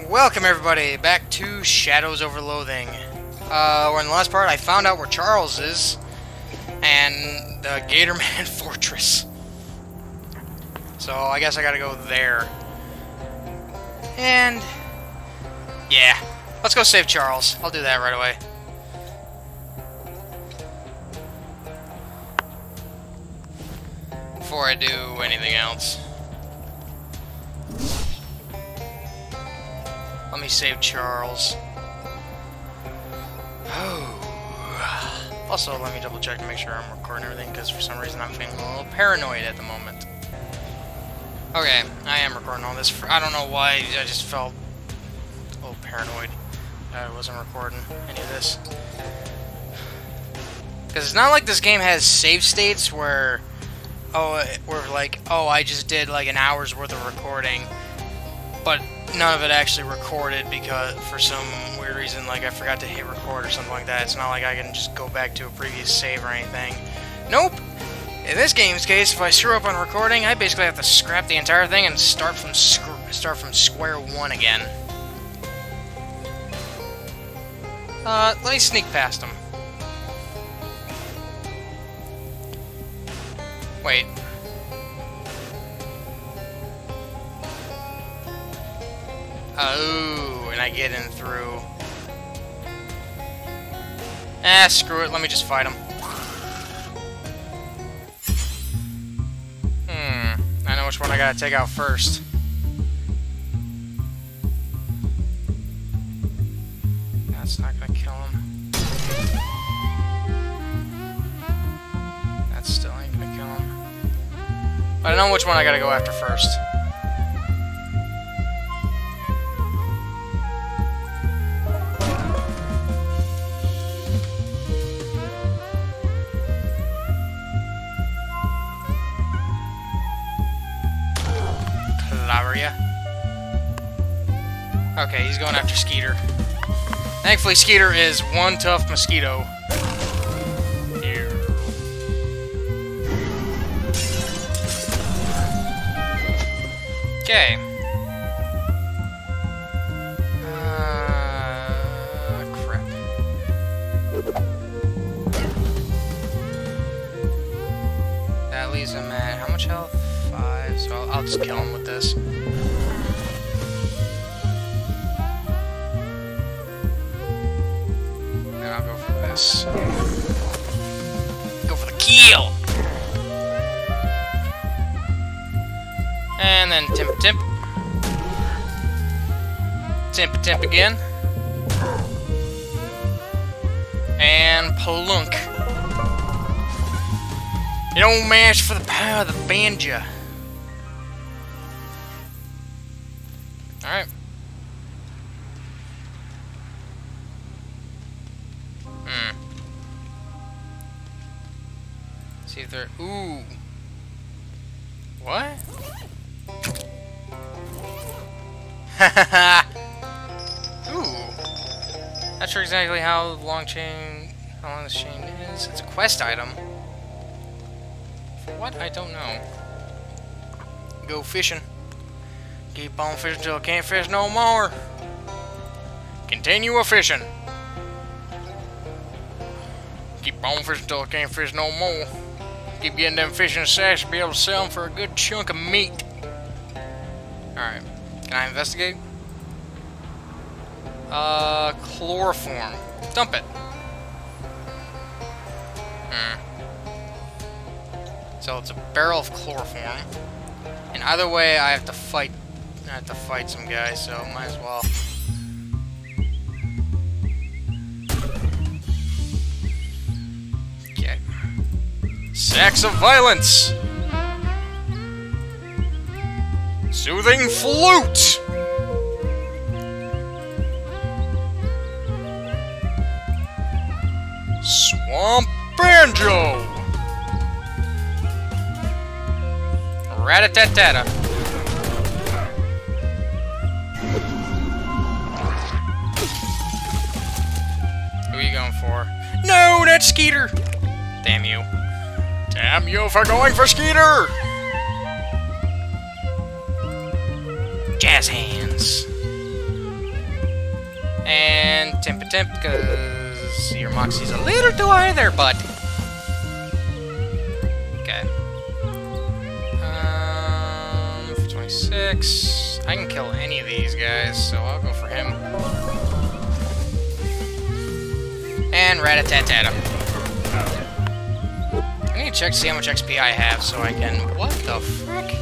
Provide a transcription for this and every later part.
Welcome everybody back to Shadows over Loathing. We're in the last part. I found out where Charles is and the Gatorman Fortress. So I guess I gotta go there. And yeah, let's go save Charles. I'll do that right away. Before I do anything else. Let me save Charles. Also, let me double check to make sure I'm recording everything, because for some reason I'm feeling a little paranoid at the moment. Okay, I am recording all this. I don't know why, I just felt a little paranoid that I wasn't recording any of this. Because it's not like this game has save states where, I just did like an hour's worth of recording, but none of it actually recorded because for some weird reason, like I forgot to hit record or something like that. It's not like I can just go back to a previous save or anything. Nope! In this game's case, if I screw up on recording, I basically have to scrap the entire thing and start from square one again. Let me sneak past him. Wait. Oh, and I get in through. Screw it. Let me just fight him. I know which one I gotta take out first. That's not gonna kill him. That still ain't gonna kill him. But I know which one I gotta go after first. Okay, he's going after Skeeter. Thankfully, Skeeter is one tough mosquito. Here. Okay. Crap. That leaves him at how much health? 5. So I'll just kill him with this. I'll go for this. Go for the kill! And then Timp Timp. Timp Timp again. And Plunk. You don't mash for the power of the banjo. Alright. See if they're... Ooh. What? Ooh. Not sure exactly how long this chain is. It's a quest item. For what? I don't know. Go fishing. Keep on fishing till I can't fish no more. Continue a fishing. Keep on fishing till I can't fish no more. Keep getting them fishing sacks to be able to sell them for a good chunk of meat. Alright. Can I investigate? Chloroform. Dump it. So it's a barrel of chloroform. And either way, I have to fight some guys, so might as well. Okay. Sacks of violence. Soothing flute. Swamp banjo. Rat-a-tat-tata. Who are you going for? No, that's Skeeter. Damn you. Damn you for going for Skeeter! Jazz hands. And Timp, because your Moxie's a little too high there, bud. Okay. For 26. I can kill any of these guys, so I'll go for him. And rat-a-tat-tat-a. I need to check to see how much XP I have so I can... What the frick?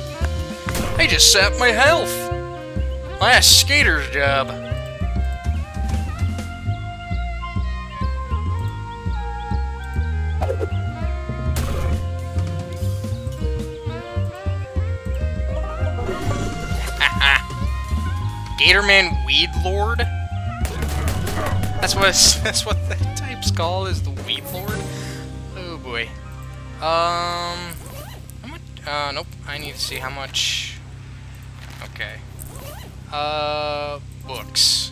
I just sapped my health! Last skater's job. Gatorman Weed Lord? That's what the type's called, is the Weed Lord? Oh boy. How much? Nope. I need to see how much. Okay. Books.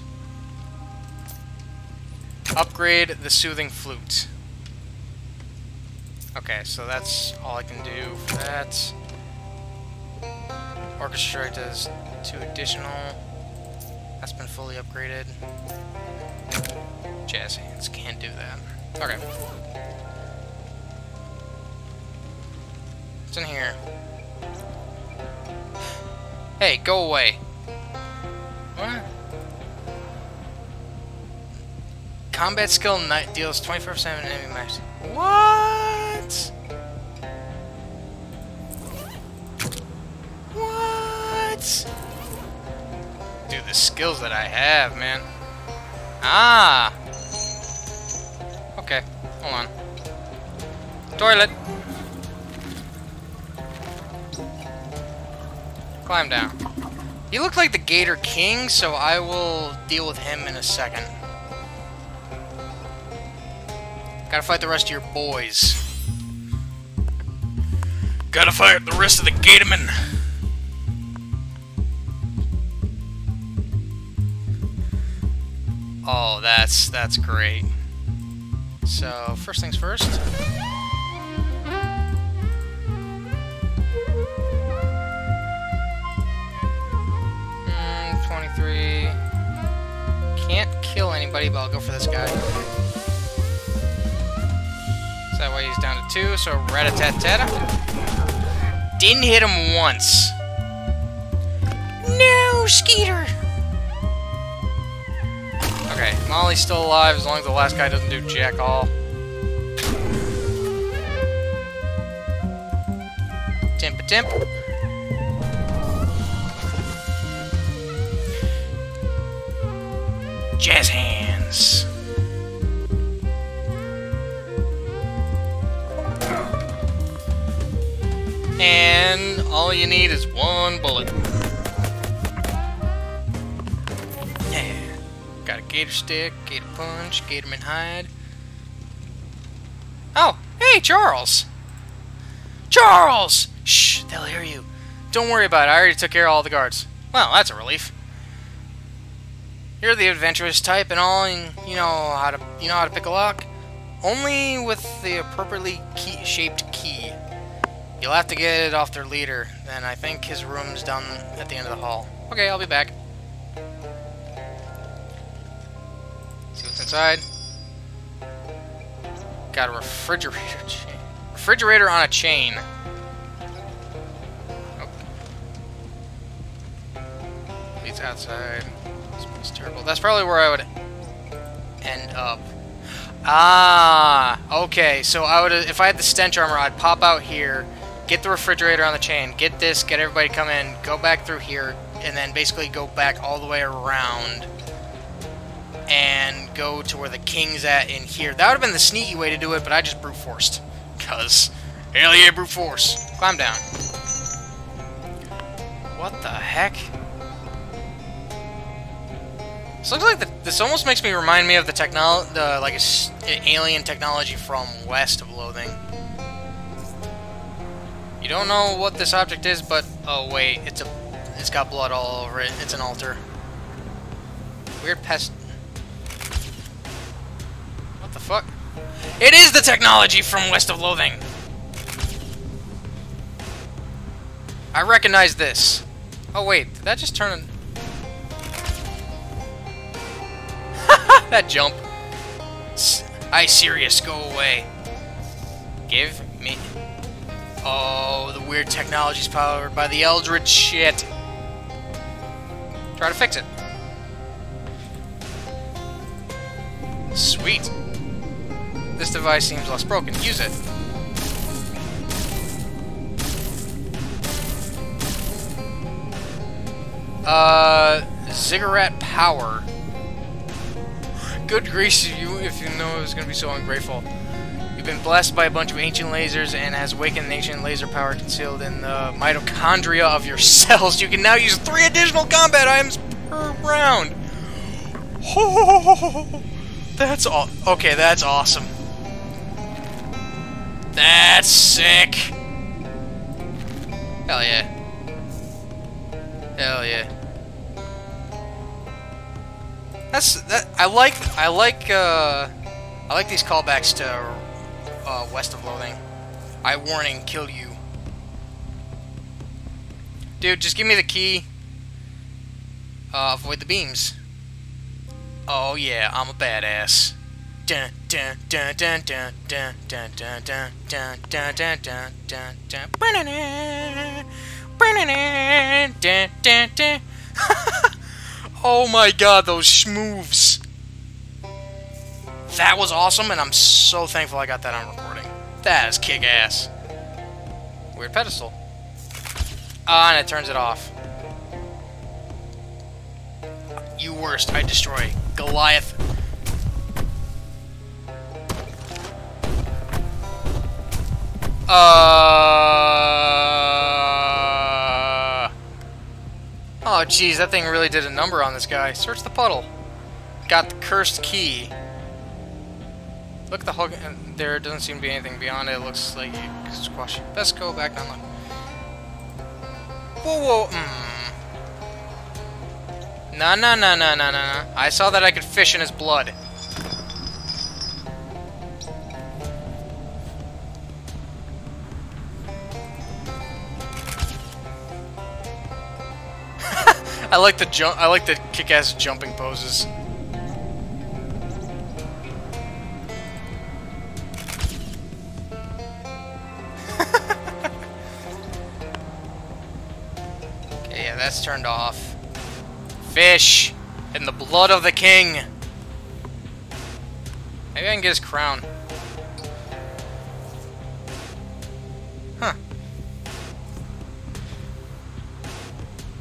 Upgrade the Soothing Flute. Okay, so that's all I can do for that. Orchestra does 2 additional. That's been fully upgraded. Jazz hands can't do that. Okay. What's in here? Hey, go away. What? Combat skill deals 24% enemy max. What? What? Dude, the skills that I have, man. Ah! Okay, hold on. Toilet! Climb down. He looked like the Gator King, so I will deal with him in a second. Gotta fight the rest of your boys. Gotta fight the rest of the Gatormen! Oh, that's great. So, first things first. 23. Can't kill anybody, but I'll go for this guy. So that way he's down to 2, so rat-a-tat-tat-a. Didn't hit him once. No, Skeeter! Okay, Molly's still alive as long as the last guy doesn't do jack all. Timp-a-timp. Jazz hands. And all you need is 1 bullet. Yeah. Got a gator stick, gator punch, gatorman hide. Oh, hey, Charles! Charles! Shh, they'll hear you. Don't worry about it, I already took care of all the guards. Well, that's a relief. You're the adventurous type and all, and you know how to pick a lock. Only with the appropriately shaped key. You'll have to get it off their leader. Then I think his room's down at the end of the hall. Okay, I'll be back. See what's inside. Got a refrigerator chain. Refrigerator on a chain. Oh. Leads outside. It's terrible. That's probably where I would end up. Ah, okay. So I would, if I had the stench armor, I'd pop out here, get the refrigerator on the chain, get this, get everybody to come in, go back through here, and then basically go back all the way around and go to where the king's at in here. That would have been the sneaky way to do it, but I just brute forced. Cause hell yeah, brute force. Climb down. What the heck? This looks like this almost makes me remind me of the like alien technology from west of Loathing. You don't know what this object is, but oh wait, it's got blood all over it. It's an altar. Weird pest. What the fuck? It is the technology from west of Loathing. I recognize this. Oh wait, did that just turn? That jump. I serious, go away. Give me... Oh, the weird technology's powered by the Eldritch shit. Try to fix it. Sweet. This device seems less broken. Use it. Ziggurat power. Good grief if you know it was gonna be so ungrateful. You've been blessed by a bunch of ancient lasers and has awakened ancient laser power concealed in the mitochondria of your cells. You can now use 3 additional combat items per round. Oh, that's all. Okay, that's awesome. That's sick. Hell yeah. Hell yeah. I like these callbacks to West of Loathing. I warning, kill you. Dude, just give me the key. Avoid the beams. Oh yeah, I'm a badass. Dun dun dun dun dun dun dun dun dun dun dun dun dun dun dun dun dun. Oh my god, those moves. That was awesome, and I'm so thankful I got that on recording. That is kick-ass. Weird pedestal. And it turns it off. You worst, I destroy. Goliath. Oh, jeez, that thing really did a number on this guy. Search the puddle. Got the cursed key. Look at the hug. There doesn't seem to be anything beyond it. It looks like you can squash it. Best go back down. Whoa, whoa. Nah. I saw that I could fish in his blood. I like the jump. I like the kick-ass jumping poses. Okay, yeah, that's turned off. Fish in the blood of the king. Maybe I can get his crown. Huh.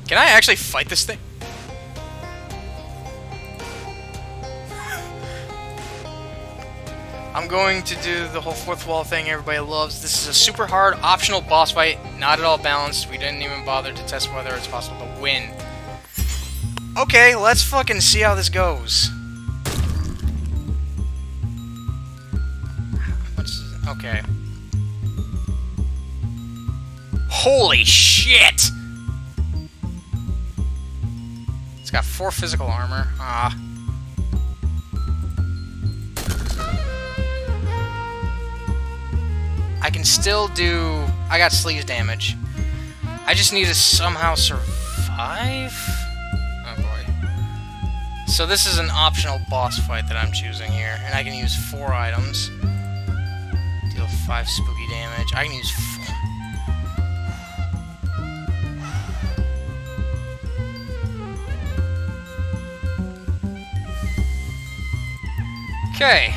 Can I actually fight this thing? I'm going to do the whole fourth wall thing everybody loves. This is a super hard, optional boss fight, not at all balanced. We didn't even bother to test whether it's possible to win. Okay, let's fucking see how this goes. Okay. Holy shit! It's got 4 physical armor. Ah. I can still do... I got sleeves damage. I just need to somehow survive? Oh boy. So this is an optional boss fight that I'm choosing here. And I can use 4 items. Deal 5 spooky damage. I can use 4. Okay.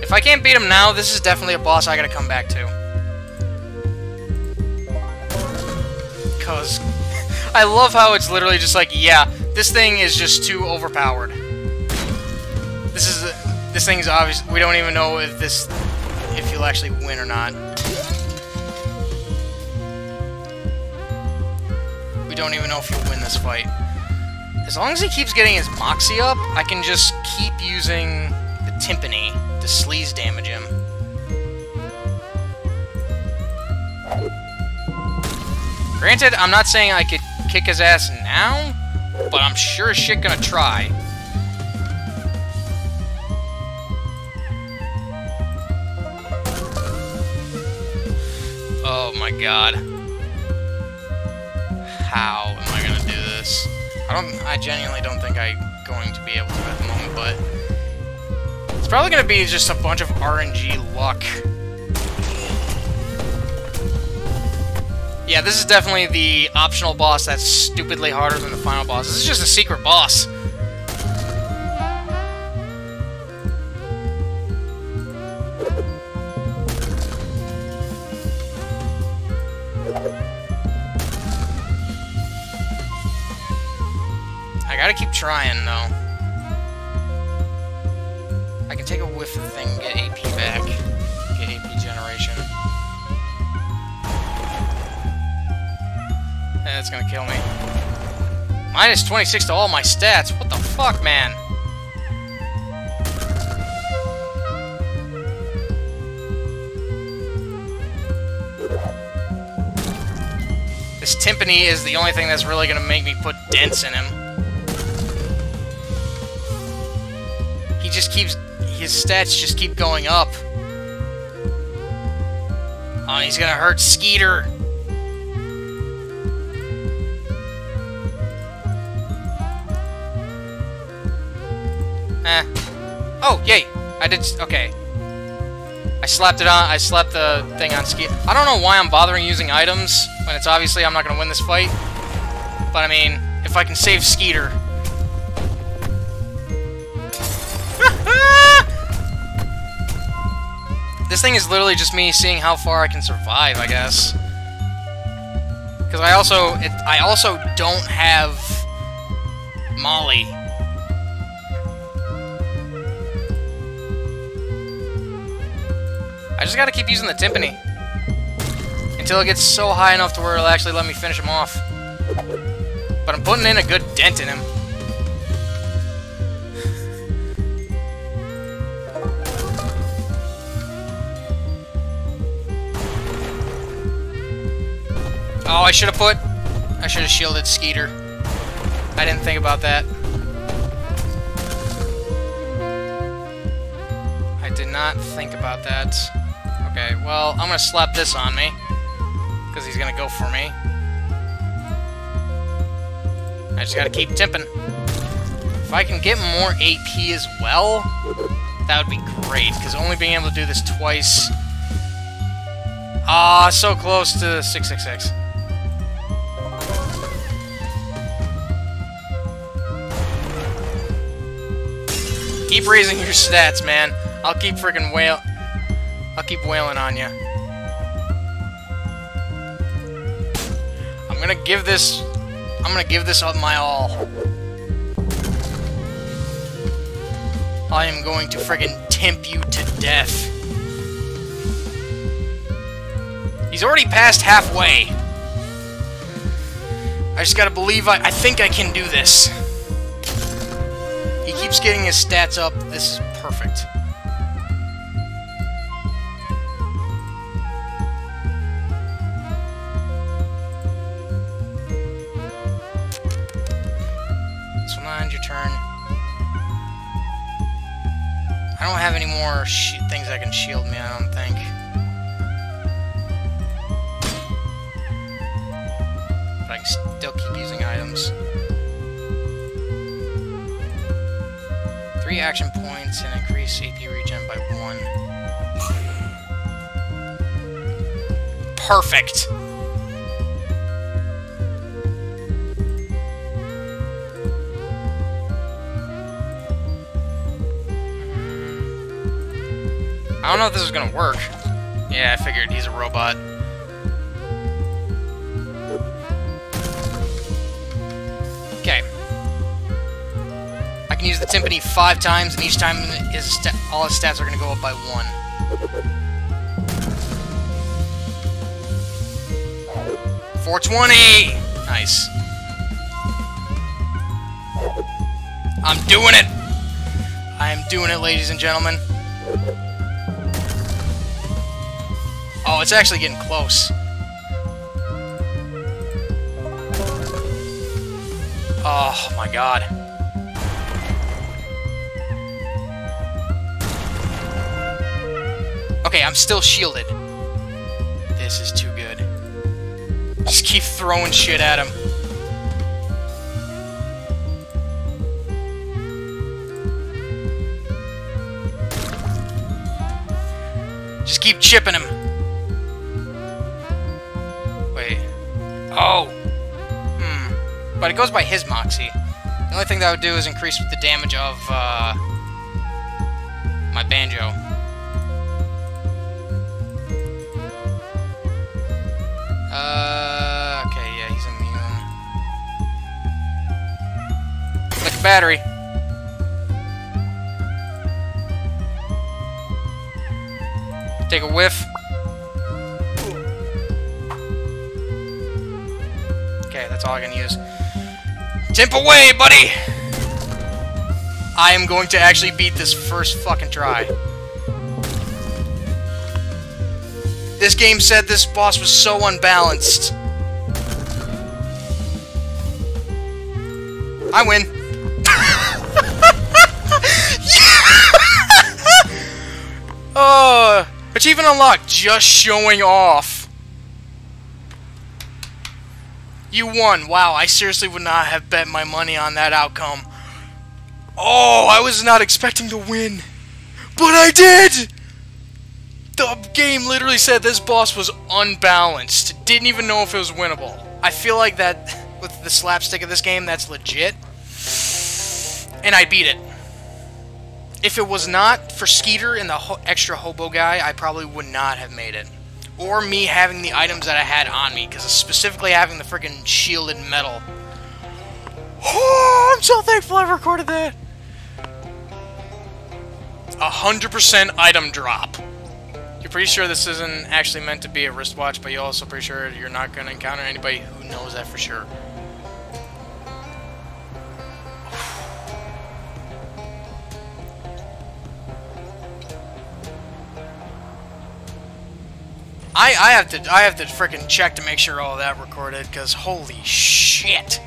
If I can't beat him now, this is definitely a boss I gotta come back to. Because I love how it's literally just like, yeah, this thing is just too overpowered. This thing's obvious. We don't even know if you'll actually win or not. We don't even know if you'll win this fight. As long as he keeps getting his moxie up, I can just keep using the timpani to sleaze damage him. Granted, I'm not saying I could kick his ass now, but I'm sure as shit gonna try. Oh my god. How am I gonna do this? I genuinely don't think I'm going to be able to at the moment, but it's probably going to be just a bunch of RNG luck. Yeah, this is definitely the optional boss that's stupidly harder than the final boss. This is just a secret boss. I gotta keep trying, though. I can take a whiff of the thing and get AP back. Get AP generation. That's gonna kill me. Minus 26 to all my stats. What the fuck, man? This timpani is the only thing that's really gonna make me put dents in him. He just keeps... His stats just keep going up. Oh, he's gonna hurt Skeeter. Oh, yay! I did... Okay. I slapped it on... I slapped the thing on Skeeter. I don't know why I'm bothering using items when it's obviously I'm not gonna win this fight. But, I mean, if I can save Skeeter... This thing is literally just me seeing how far I can survive, I guess. Because I also don't have Molly. I just gotta keep using the timpani until it gets so high enough to where it'll actually let me finish him off. But I'm putting in a good dent in him. Oh, I should have shielded Skeeter. I didn't think about that. I did not think about that. Okay, well, I'm gonna slap this on me, because he's gonna go for me. I just gotta keep tipping. If I can get more AP as well, that would be great, because only being able to do this twice... Ah, so close to 666. Keep raising your stats, man. I'll keep freaking I'll keep wailing on you. I'm gonna give this up my all. I am going to friggin' tempt you to death. He's already past halfway. I just gotta believe I think I can do this. He keeps getting his stats up. This is perfect. So now end your turn. I don't have any more things that can shield me, I don't think. But I can still keep using items. 3 action points and increase AP regen by 1. Perfect! I don't know if this is gonna work. Yeah, I figured he's a robot. Okay. I can use the timpani 5 times, and each time all his stats are going to go up by 1. $420! Nice. I'm doing it! I am doing it, ladies and gentlemen. Oh, it's actually getting close. Oh, my God. Okay, I'm still shielded. This is too good. Just keep throwing shit at him. Just keep chipping him. Wait. Oh! But it goes by his Moxie. The only thing that would do is increase the damage of, my Banjo. Okay, yeah, he's immune. Click battery. Take a whiff. Okay, that's all I can use. Timp away, buddy! I am going to actually beat this first fucking try. This game said this boss was so unbalanced. I win. Oh, achievement unlocked. Just showing off. You won. Wow, I seriously would not have bet my money on that outcome. Oh, I was not expecting to win. But I did! The game literally said this boss was unbalanced. Didn't even know if it was winnable. I feel like that, with the slapstick of this game, that's legit. And I beat it. If it was not for Skeeter and the extra hobo guy, I probably would not have made it. Or me having the items that I had on me, because specifically having the freaking shielded metal. Oh, I'm so thankful I recorded that. 100% item drop. You're pretty sure this isn't actually meant to be a wristwatch, but you're also pretty sure you're not going to encounter anybody who knows that for sure. I have to frickin' check to make sure all that recorded, because holy shit.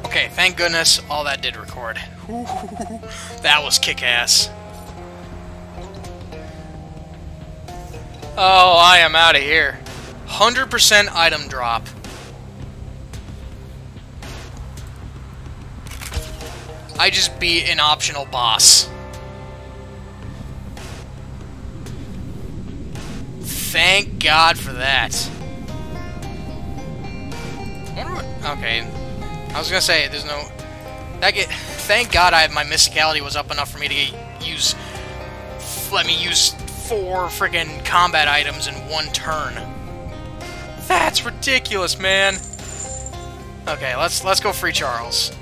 Okay, thank goodness all that did record. That was kick-ass. Oh, I am out of here. 100% item drop. I just beat an optional boss. Thank God for that. Okay. I was gonna say, there's no... Thank God my mysticality was up enough for me to use... Let me use 4 friggin' combat items in 1 turn. That's ridiculous, man. Okay, let's go free Charles.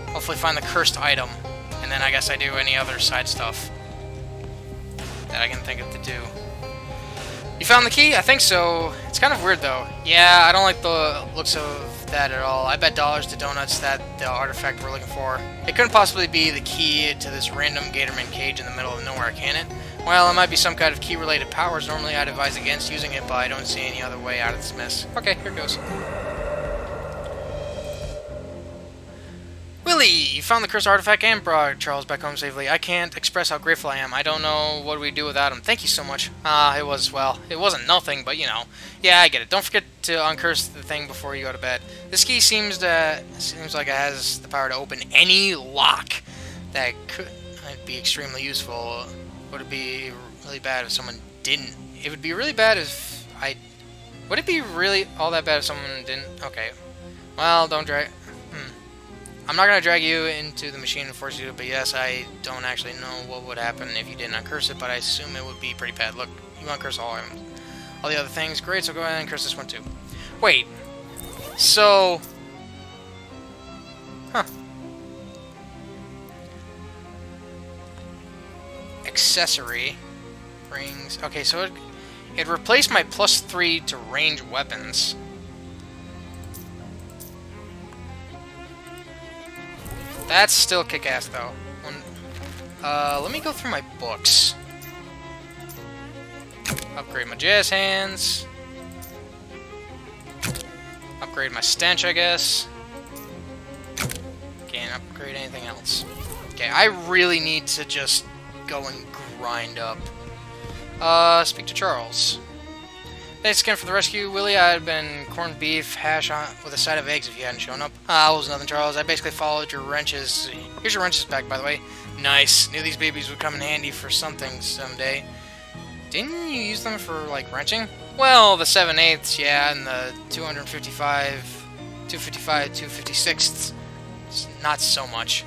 Hopefully find the cursed item. And then I guess I do any other side stuff that I can think of to do. You found the key? I think so. It's kind of weird, though. Yeah, I don't like the looks of that at all. I bet dollars to donuts that the artifact we're looking for. It couldn't possibly be the key to this random Gatorman cage in the middle of nowhere, can it? Well, it might be some kind of key-related powers. Normally, I'd advise against using it, but I don't see any other way out of this mess. Okay, here goes. Willie, you found the cursed artifact and brought Charles back home safely. I can't express how grateful I am. I don't know what we'd do without him. Thank you so much. It wasn't nothing, but you know. Yeah, I get it. Don't forget to uncurse the thing before you go to bed. This key seems like it has the power to open any lock that could be extremely useful. Would it be really bad if someone didn't? It would be really bad if I... Would it be really all that bad if someone didn't? Okay. Well, don't drag... I'm not going to drag you into the machine and force you to, but yes, I don't actually know what would happen if you didn't uncurse it, but I assume it would be pretty bad. Look, you uncurse all items. All the other things, great, so go ahead and curse this one too. Wait, so... Huh. Accessory. Rings. Okay, so it replaced my +3 to range weapons. That's still kick-ass, though. Let me go through my books. Upgrade my jazz hands. Upgrade my stench, I guess. Can't upgrade anything else. Okay, I really need to just go and grind up. Speak to Charles. Thanks again for the rescue, Willie. I had been corned beef hash on with a side of eggs if you hadn't shown up. It was nothing, Charles. I basically followed your wrenches. Here's your wrenches back, by the way. Nice. Knew these babies would come in handy for something someday. Didn't you use them for, like, wrenching? Well, the 7/8, yeah, and the 256, not so much.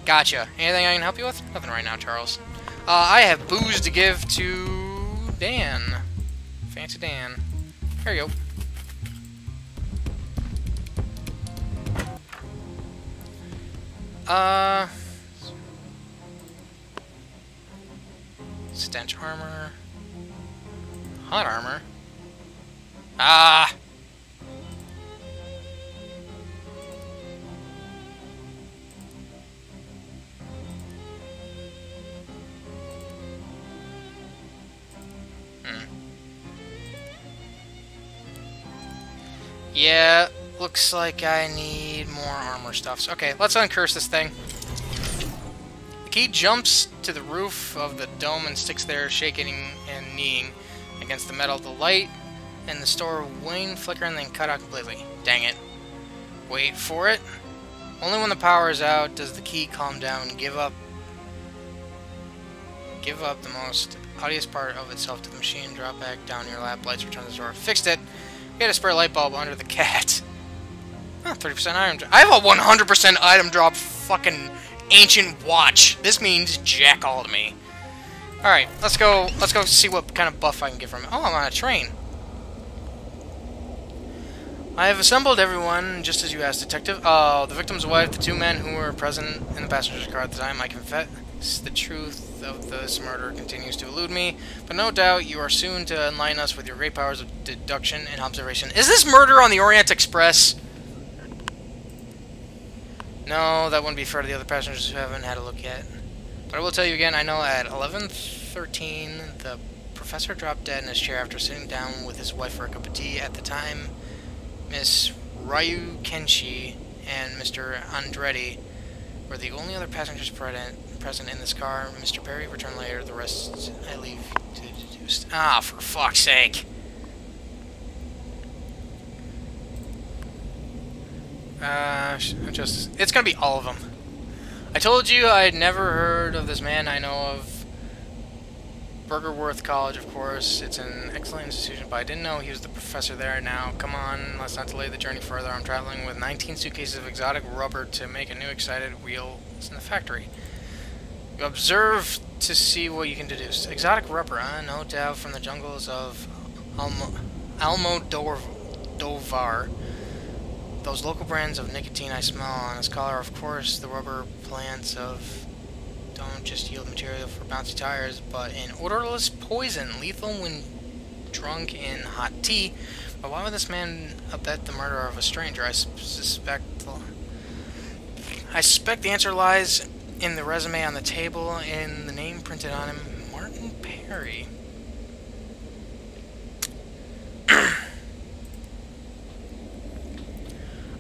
Gotcha. Anything I can help you with? Nothing right now, Charles. I have booze to give to Dan. Fancy Dan. Here you go. Stench armor. Hot armor. Ah! Yeah, looks like I need more armor stuff. So, okay, let's uncurse this thing. The key jumps to the roof of the dome and sticks there, shaking and kneeing against the metal. The light in the store wane, flicker, and then cut out completely. Dang it. Wait for it. Only when the power is out does the key calm down and give up the most obvious part of itself to the machine. Drop back down your lap. Lights return to the store. Fixed it. We had a spare light bulb under the cat. Oh, 30% item drop. I have a 100% item drop fucking ancient watch. This means jack all to me. Alright, let's go see what kind of buff I can get from it. Oh, I'm on a train. I have assembled everyone, just as you asked, Detective. The victim's wife, the two men who were present in the passenger's car at the time. I confess the truth of this murder continues to elude me, but no doubt you are soon to enlighten us with your great powers of deduction and observation. Is this murder on the Orient Express? No, that wouldn't be fair to the other passengers who haven't had a look yet. But I will tell you again, I know at 11:13, the professor dropped dead in his chair after sitting down with his wife for a cup of tea. At the time, Miss Ryu Kenshi and Mr. Andretti were the only other passengers present in this car. Mr. Perry returned later. The rest I leave to deduce. Ah, for fuck's sake. It's gonna be all of them. I told you I had never heard of this man. I know of Burgerworth College, of course. It's an excellent institution, but I didn't know he was the professor there. Now, come on, let's not delay the journey further. I'm traveling with 19 suitcases of exotic rubber to make a new excited wheel in the factory. You observe to see what you can deduce. Exotic rubber, no doubt from the jungles of Almodovar. Those local brands of nicotine I smell on his collar. Of course, the rubber plants don't just yield material for bouncy tires, but an odorless poison, lethal when drunk in hot tea. But why would this man abet the murder of a stranger? I suspect the answer lies in the resume on the table and the name printed on him, Martin Perry.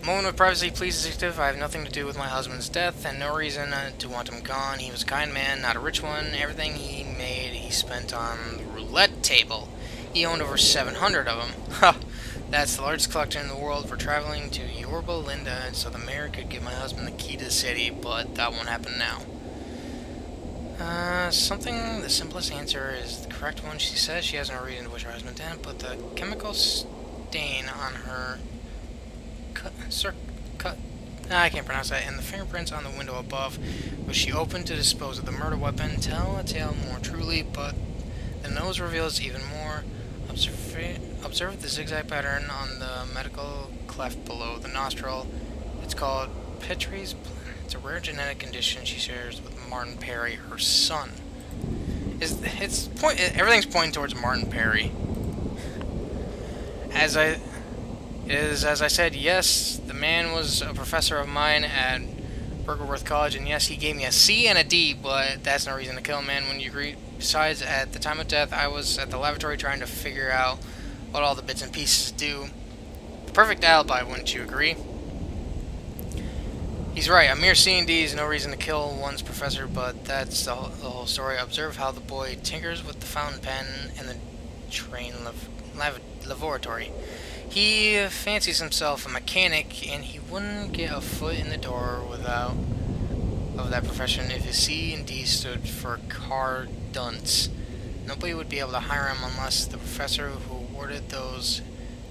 Moment of privacy, please, detective. I have nothing to do with my husband's death, and no reason to want him gone. He was a kind man, not a rich one. Everything he made, he spent on the roulette table. He owned over 700 of them. Ha! That's the largest collection in the world. We're traveling to Yorba Linda, so the mayor could give my husband the key to the city, but that won't happen now. The simplest answer is the correct one. She says she has no reason to wish her husband dead, but the chemical stain on her I can't pronounce that, and the fingerprints on the window above, which she opened to dispose of the murder weapon, tell a tale more truly, but the nose reveals even more. Observe the zigzag pattern on the medical cleft below the nostril. It's called Petrie's. It's a rare genetic condition she shares with Martin Perry, her son. Everything's pointing towards Martin Perry. As I said, yes, the man was a professor of mine at Burgerworth College, and yes, he gave me a C and a D, but that's no reason to kill a man when you agree. Besides, at the time of death, I was at the laboratory trying to figure out what all the bits and pieces do. The perfect alibi, wouldn't you agree? He's right, a mere C and D is no reason to kill one's professor, but that's the whole story. Observe how the boy tinkers with the fountain pen in the train laboratory. He fancies himself a mechanic, and he wouldn't get a foot in the door of that profession if his C and D stood for car dunce. Nobody would be able to hire him unless the professor who awarded those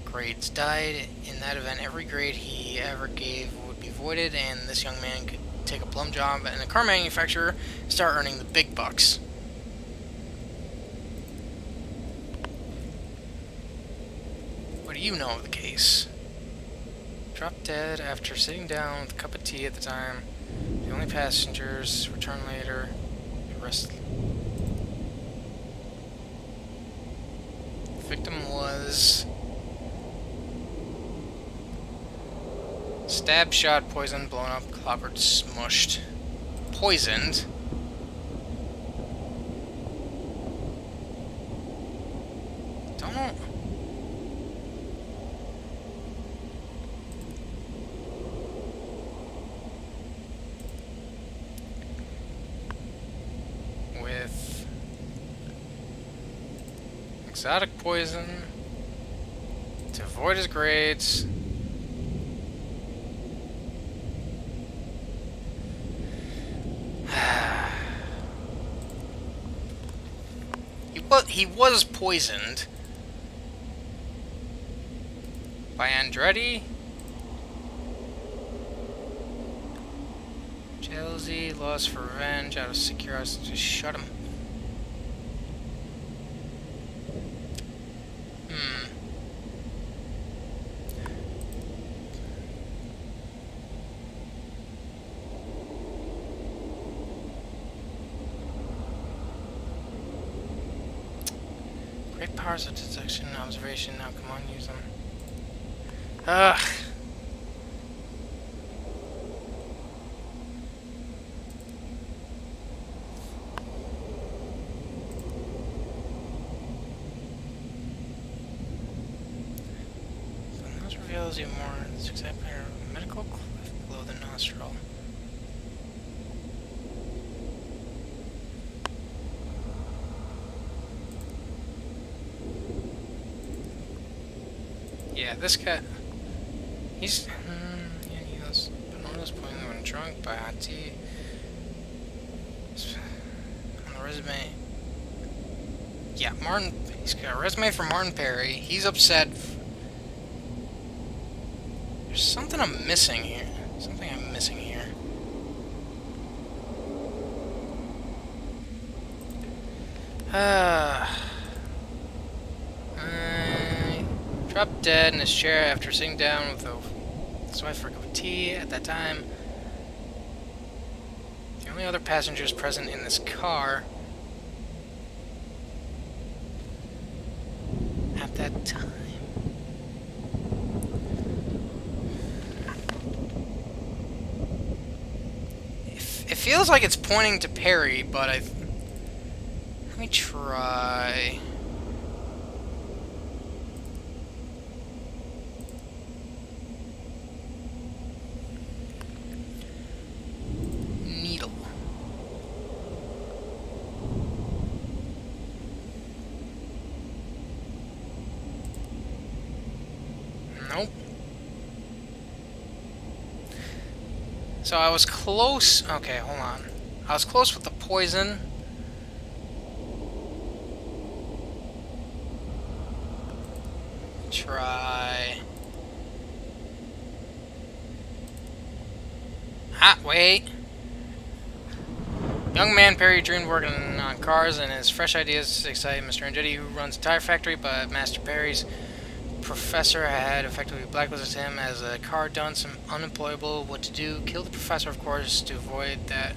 grades died. In that event, every grade he ever gave would be voided, and this young man could take a plum job and a car manufacturer and start earning the big bucks. What do you know of the case? Dropped dead after sitting down with a cup of tea at the time. The only passengers returned later. The rest. The victim was stabbed, shot, poisoned, blown up, clobbered, smushed. Poisoned? Don't. With exotic poison to avoid his grades. He was poisoned by Andretti. Jealousy, lust for revenge, out of security, just shut him. Great powers of detection and observation. Now, come on, use them. Ugh. The nose reveals even more. It's exactly a medical cleft below the nostril. Yeah, this guy, he's, yeah, he was, Benoist pointing when drunk by hot tea. On the resume, yeah, Martin, he's got a resume from Martin Perry. He's upset. There's something I'm missing here. Something I'm missing here. Dropped dead in his chair after sitting down with his wife for a cup of tea at that time. The only other passengers present in this car at that time. It feels like it's pointing to Perry, but let me try. Nope. So I was close. Okay, hold on. I was close with the poison. Try. Ah, wait. Young man Perry dreamed working on cars, and his fresh ideas excited Mr. Andretti, who runs a tire factory, but Master Perry's professor had effectively blacklisted him as a car dunce and unemployable. What to do? Kill the professor, of course, to avoid that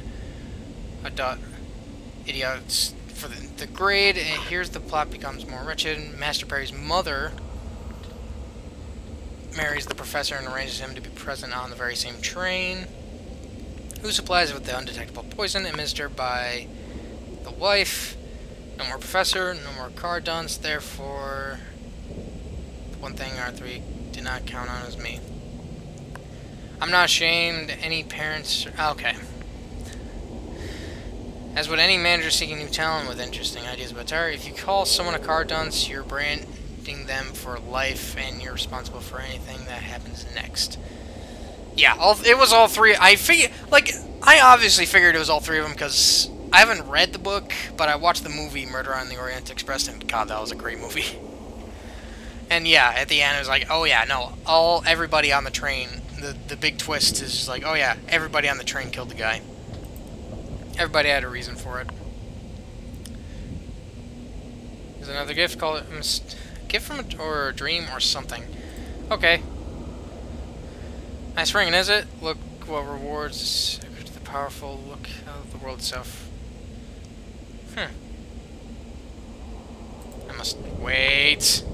idiots for the grade. And here's the plot becomes more wretched. Master Perry's mother marries the professor and arranges him to be present on the very same train, who supplies it with the undetectable poison administered by the wife. No more professor, no more car dunce, therefore one thing R3 did not count on is me. I'm not ashamed. Any parents... Okay. As would any manager seeking new talent with interesting ideas about tire, if you call someone a car dunce, you're branding them for life, and you're responsible for anything that happens next. Yeah, it was all three. I obviously figured it was all three of them because I haven't read the book, but I watched the movie Murder on the Orient Express, and God, that was a great movie. And yeah, at the end it was like, oh yeah, no, everybody on the train, the big twist is just like, oh yeah, everybody on the train killed the guy. Everybody had a reason for it. There's another gift, call it a gift from or a dream or something. Okay. Nice ring, is it? Look what rewards the powerful. Look at the world itself. I must wait.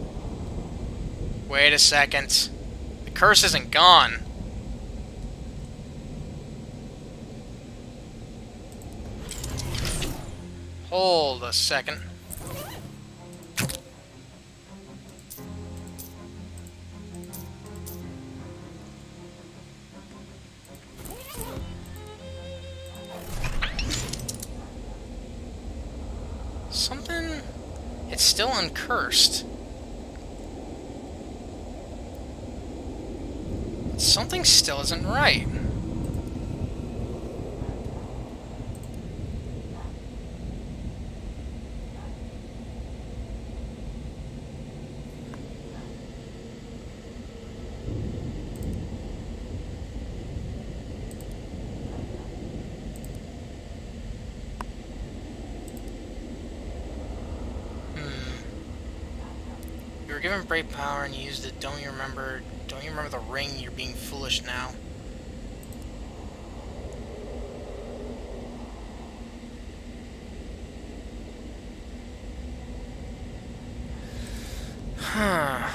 Wait a second. The curse isn't gone. Hold a second. Something... It's still uncursed. Something still isn't right. You were given great power and you used it. Don't you remember the ring? You're being foolish now. Huh.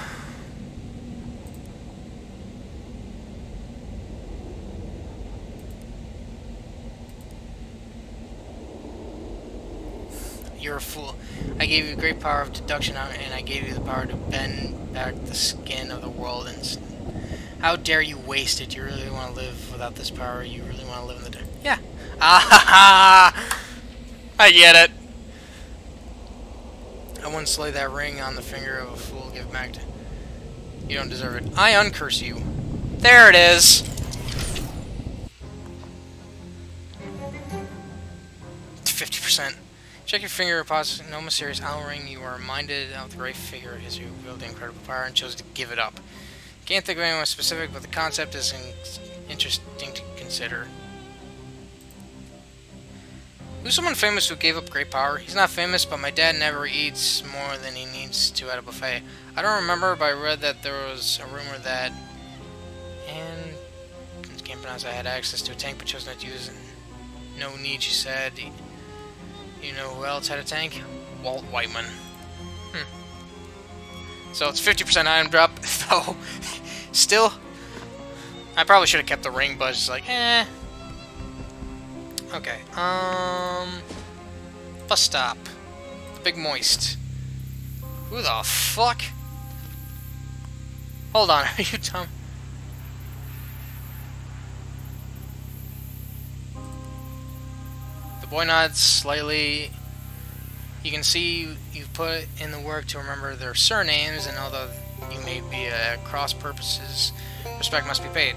You're a fool. I gave you great power of deduction, and I gave you the power to bend back the skin of the world. And how dare you waste it? You really want to live without this power? You really want to live in the dark? Yeah. Ah, I get it. I wouldn't slay that ring on the finger of a fool. Give it back to... You don't deserve it. I uncurse you. There it is. It's 50%. Check your finger repository. No mysterious owl ring. You are reminded of the right figure as you wield the incredible power and chose to give it up. Can't think of anyone specific, but the concept is interesting to consider. Who's someone famous who gave up great power? He's not famous, but my dad never eats more than he needs to at a buffet. I don't remember, but I read that there was a rumor that... And... I can't pronounce. I had access to a tank, but chose not to use it. No need, she said. You know who else had a tank? Walt Whiteman. So it's 50% item drop, though. Still, I probably should have kept the ring, but it's like, eh. Okay. Bus stop. The Big Moist. Who the fuck? Hold on, are you dumb? The boy nods slightly. You can see you've put in the work to remember their surnames, and although you may be at cross purposes, respect must be paid.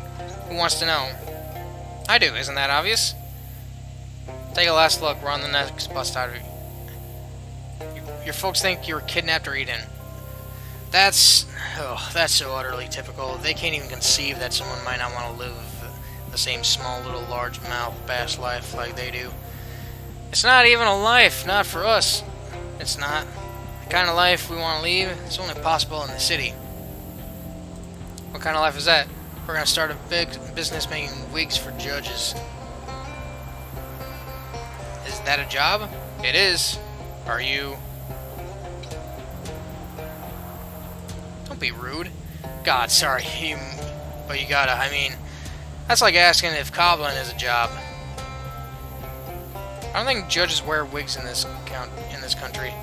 Who wants to know? I do, isn't that obvious? Take a last look, we're on the next bus stop. Your folks think you were kidnapped or eaten. That's so utterly typical. They can't even conceive that someone might not want to live the same small little large-mouth bash life like they do. It's not even a life, not for us. It's not. The kind of life we want to lead, it's only possible in the city. What kind of life is that? We're going to start a big business making wigs for judges. Is that a job? It is. Are you? Don't be rude. God, sorry. But you gotta, I mean, that's like asking if cobbling is a job. I don't think judges wear wigs in this country.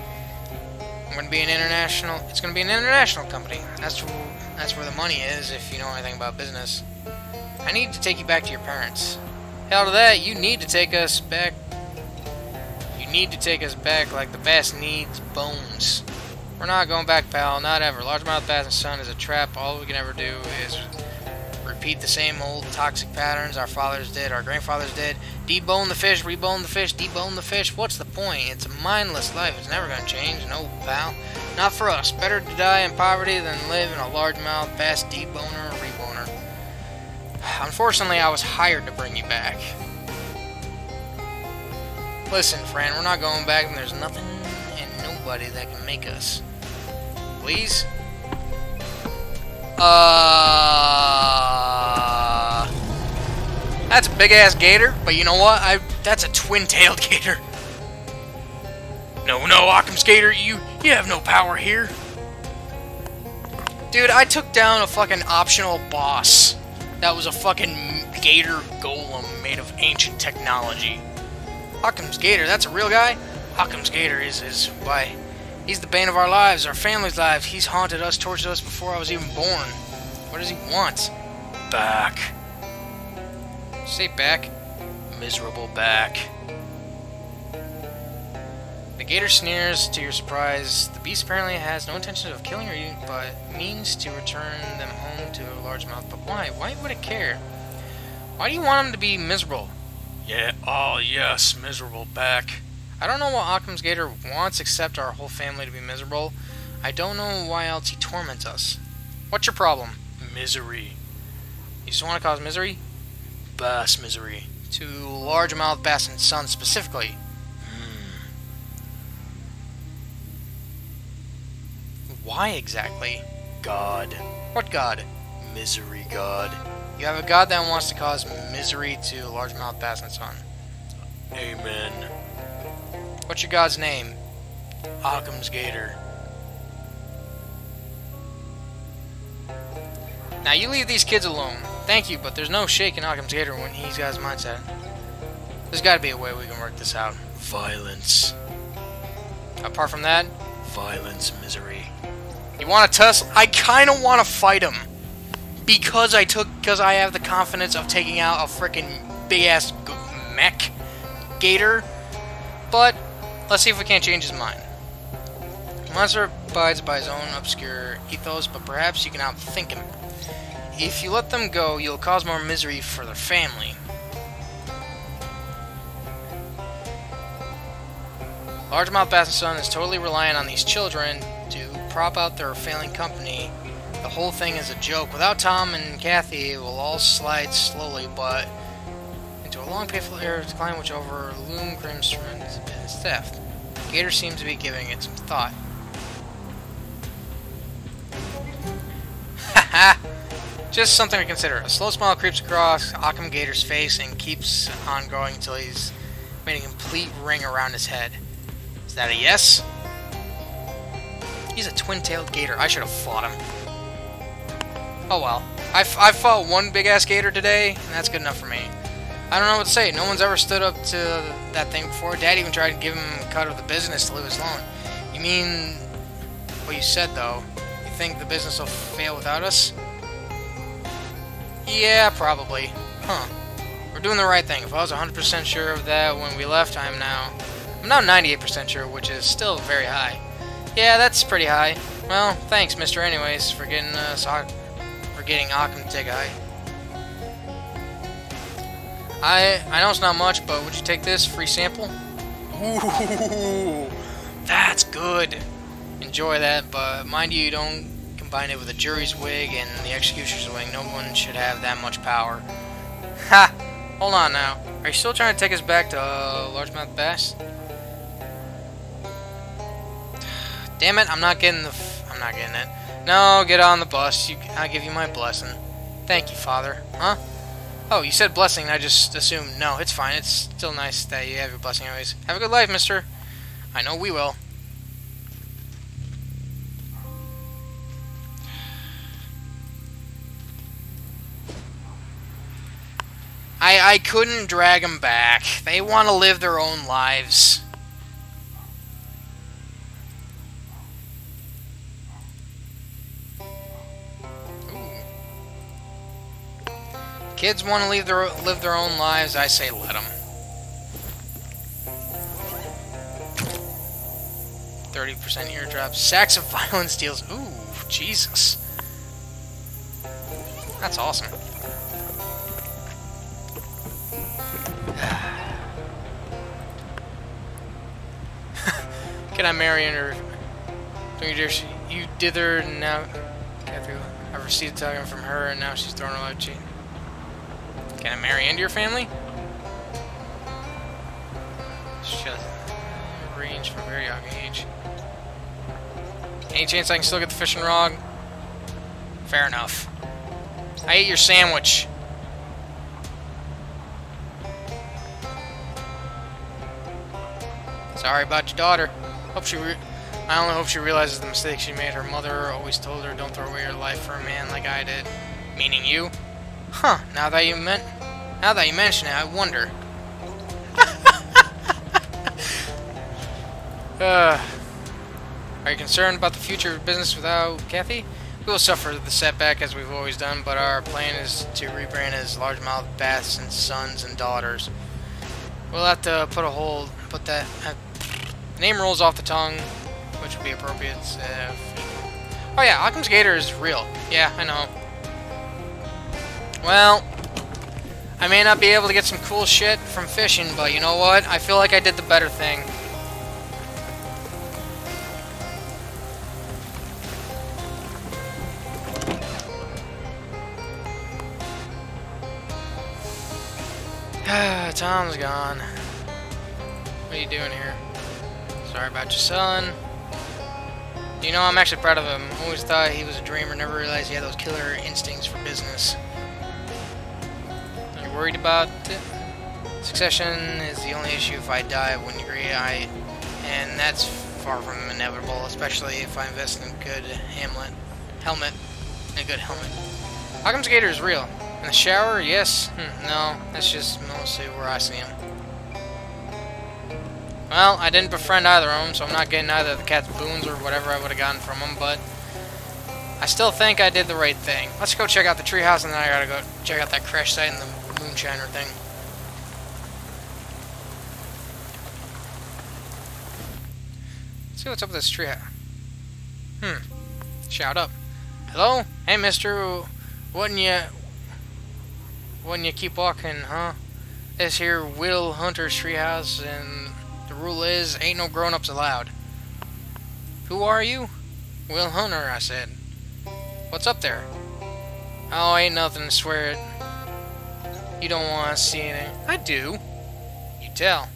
I'm gonna be an international. It's gonna be an international company. That's where the money is. If you know anything about business, I need to take you back to your parents. Hell to that. You need to take us back. You need to take us back like the bass needs bones. We're not going back, pal. Not ever. Largemouth bass and son is a trap. All we can ever do is repeat the same old toxic patterns our fathers did, our grandfathers did. Debone the fish, rebone the fish, debone the fish. What's the point? It's a mindless life. It's never going to change. No, pal. Not for us. Better to die in poverty than live in a largemouth, fast deboner or reboner. Unfortunately, I was hired to bring you back. Listen, friend, we're not going back, and there's nothing and nobody that can make us. Please? That's a big-ass gator, but you know what? That's a twin-tailed gator. No, Occam's gator, you have no power here. Dude, I took down a fucking optional boss. That was a fucking gator golem made of ancient technology. Occam's gator, that's a real guy? Occam's gator is why... He's the bane of our lives, our family's lives. He's haunted us, tortured us before I was even born. What does he want? Back. Say back. Miserable back. The gator sneers to your surprise. The beast apparently has no intention of killing or eating, but means to return them home to a largemouth. But why? Why would it care? Why do you want him to be miserable? Yeah, oh yes, miserable back. I don't know what Occam's gator wants except our whole family to be miserable. I don't know why else he torments us. What's your problem? Misery. You just want to cause misery? Bass misery. To largemouth bass and son specifically. Why exactly? God. What God? Misery God. You have a God that wants to cause misery to largemouth bass and son. Amen. What's your God's name? Occam's gator. Now you leave these kids alone. Thank you, but there's no shaking Occam's gator when he's got his mindset. There's got to be a way we can work this out. Violence. Apart from that, violence, misery. You want to tussle? I kind of want to fight him because I have the confidence of taking out a freaking big ass mech gator. But let's see if we can't change his mind. The monster abides by his own obscure ethos, but perhaps you can outthink him. If you let them go, you'll cause more misery for their family. Largemouth bass and son is totally reliant on these children to prop out their failing company. The whole thing is a joke. Without Tom and Kathy, it will all slide slowly, but into a long, painful era of decline which over loom grim surrounds his theft. Gator seems to be giving it some thought. Haha! Just something to consider. A slow smile creeps across Occam Gator's face and keeps on going until he's made a complete ring around his head. Is that a yes? He's a twin-tailed gator. I should have fought him. Oh well. I fought one big-ass gator today, and that's good enough for me. I don't know what to say. No one's ever stood up to that thing before. Dad even tried to give him a cut of the business to leave us alone. You mean what you said, though? You think the business will fail without us? Yeah, probably. Huh. We're doing the right thing. If I was 100% sure of that when we left, I'm now 98% sure, which is still very high. Yeah, that's pretty high. Well, thanks, mister, anyways, for getting Occam to take a hike. I know it's not much, but would you take this free sample? Ooh, that's good. Enjoy that, but mind you, don't combine it with a jury's wig and the executioner's wing. No one should have that much power. Ha! Hold on now. Are you still trying to take us back to largemouth bass? Damn it! I'm not getting it. No, get on the bus. I'll give you my blessing. Thank you, Father. Huh? Oh, you said blessing, and I just assumed. No, it's fine. It's still nice that you have your blessing anyways. Have a good life, mister. I know we will. I couldn't drag them back. They want to live their own lives. Kids want to live their own lives, I say let them. 30% eardrops. Sacks of violence deals. Ooh, Jesus. That's awesome. Can I marry her? Don't you dare. You dither now. Kathy, I received a telegram from her, and now she's throwing her life cheat. Can I marry into your family? Shut. Range from a very young age. Any chance I can still get the fishing rod? Fair enough. I ate your sandwich. Sorry about your daughter. I only hope she realizes the mistake she made. Her mother always told her, don't throw away your life for a man like I did. Meaning you? Huh, now that you mention it, I wonder. Are you concerned about the future of business without Kathy? We will suffer the setback as we've always done, but our plan is to rebrand as largemouth bass and sons and daughters. We'll have to put that name rolls off the tongue, which would be appropriate. Oh yeah, Occam's Gator is real. Yeah, I know. Well, I may not be able to get some cool shit from fishing, but you know what? I feel like I did the better thing. Tom's gone. What are you doing here? Sorry about your son. You know, I'm actually proud of him. Always thought he was a dreamer, never realized he had those killer instincts for business. Are you worried about it? Succession is the only issue. If I die, I wouldn't agree. And that's far from inevitable, especially if I invest in a good helmet. A good helmet. Occam's Gator is real. In the shower? Yes. No, that's just mostly where I see him. Well, I didn't befriend either of them, so I'm not getting either of the cat's boons or whatever I would have gotten from them, but I still think I did the right thing. Let's go check out the treehouse, and then I gotta go check out that crash site and the moonshiner thing. Let's see what's up with this treehouse. Shout up. Hello? Hey, mister. Wouldn't you keep walking, huh? This here Will Hunter's treehouse, and the rule is, ain't no grown-ups allowed. Who are you? Will Hunter, I said. What's up there? Oh, ain't nothing, swear it. You don't want to see anything. I do. You tell.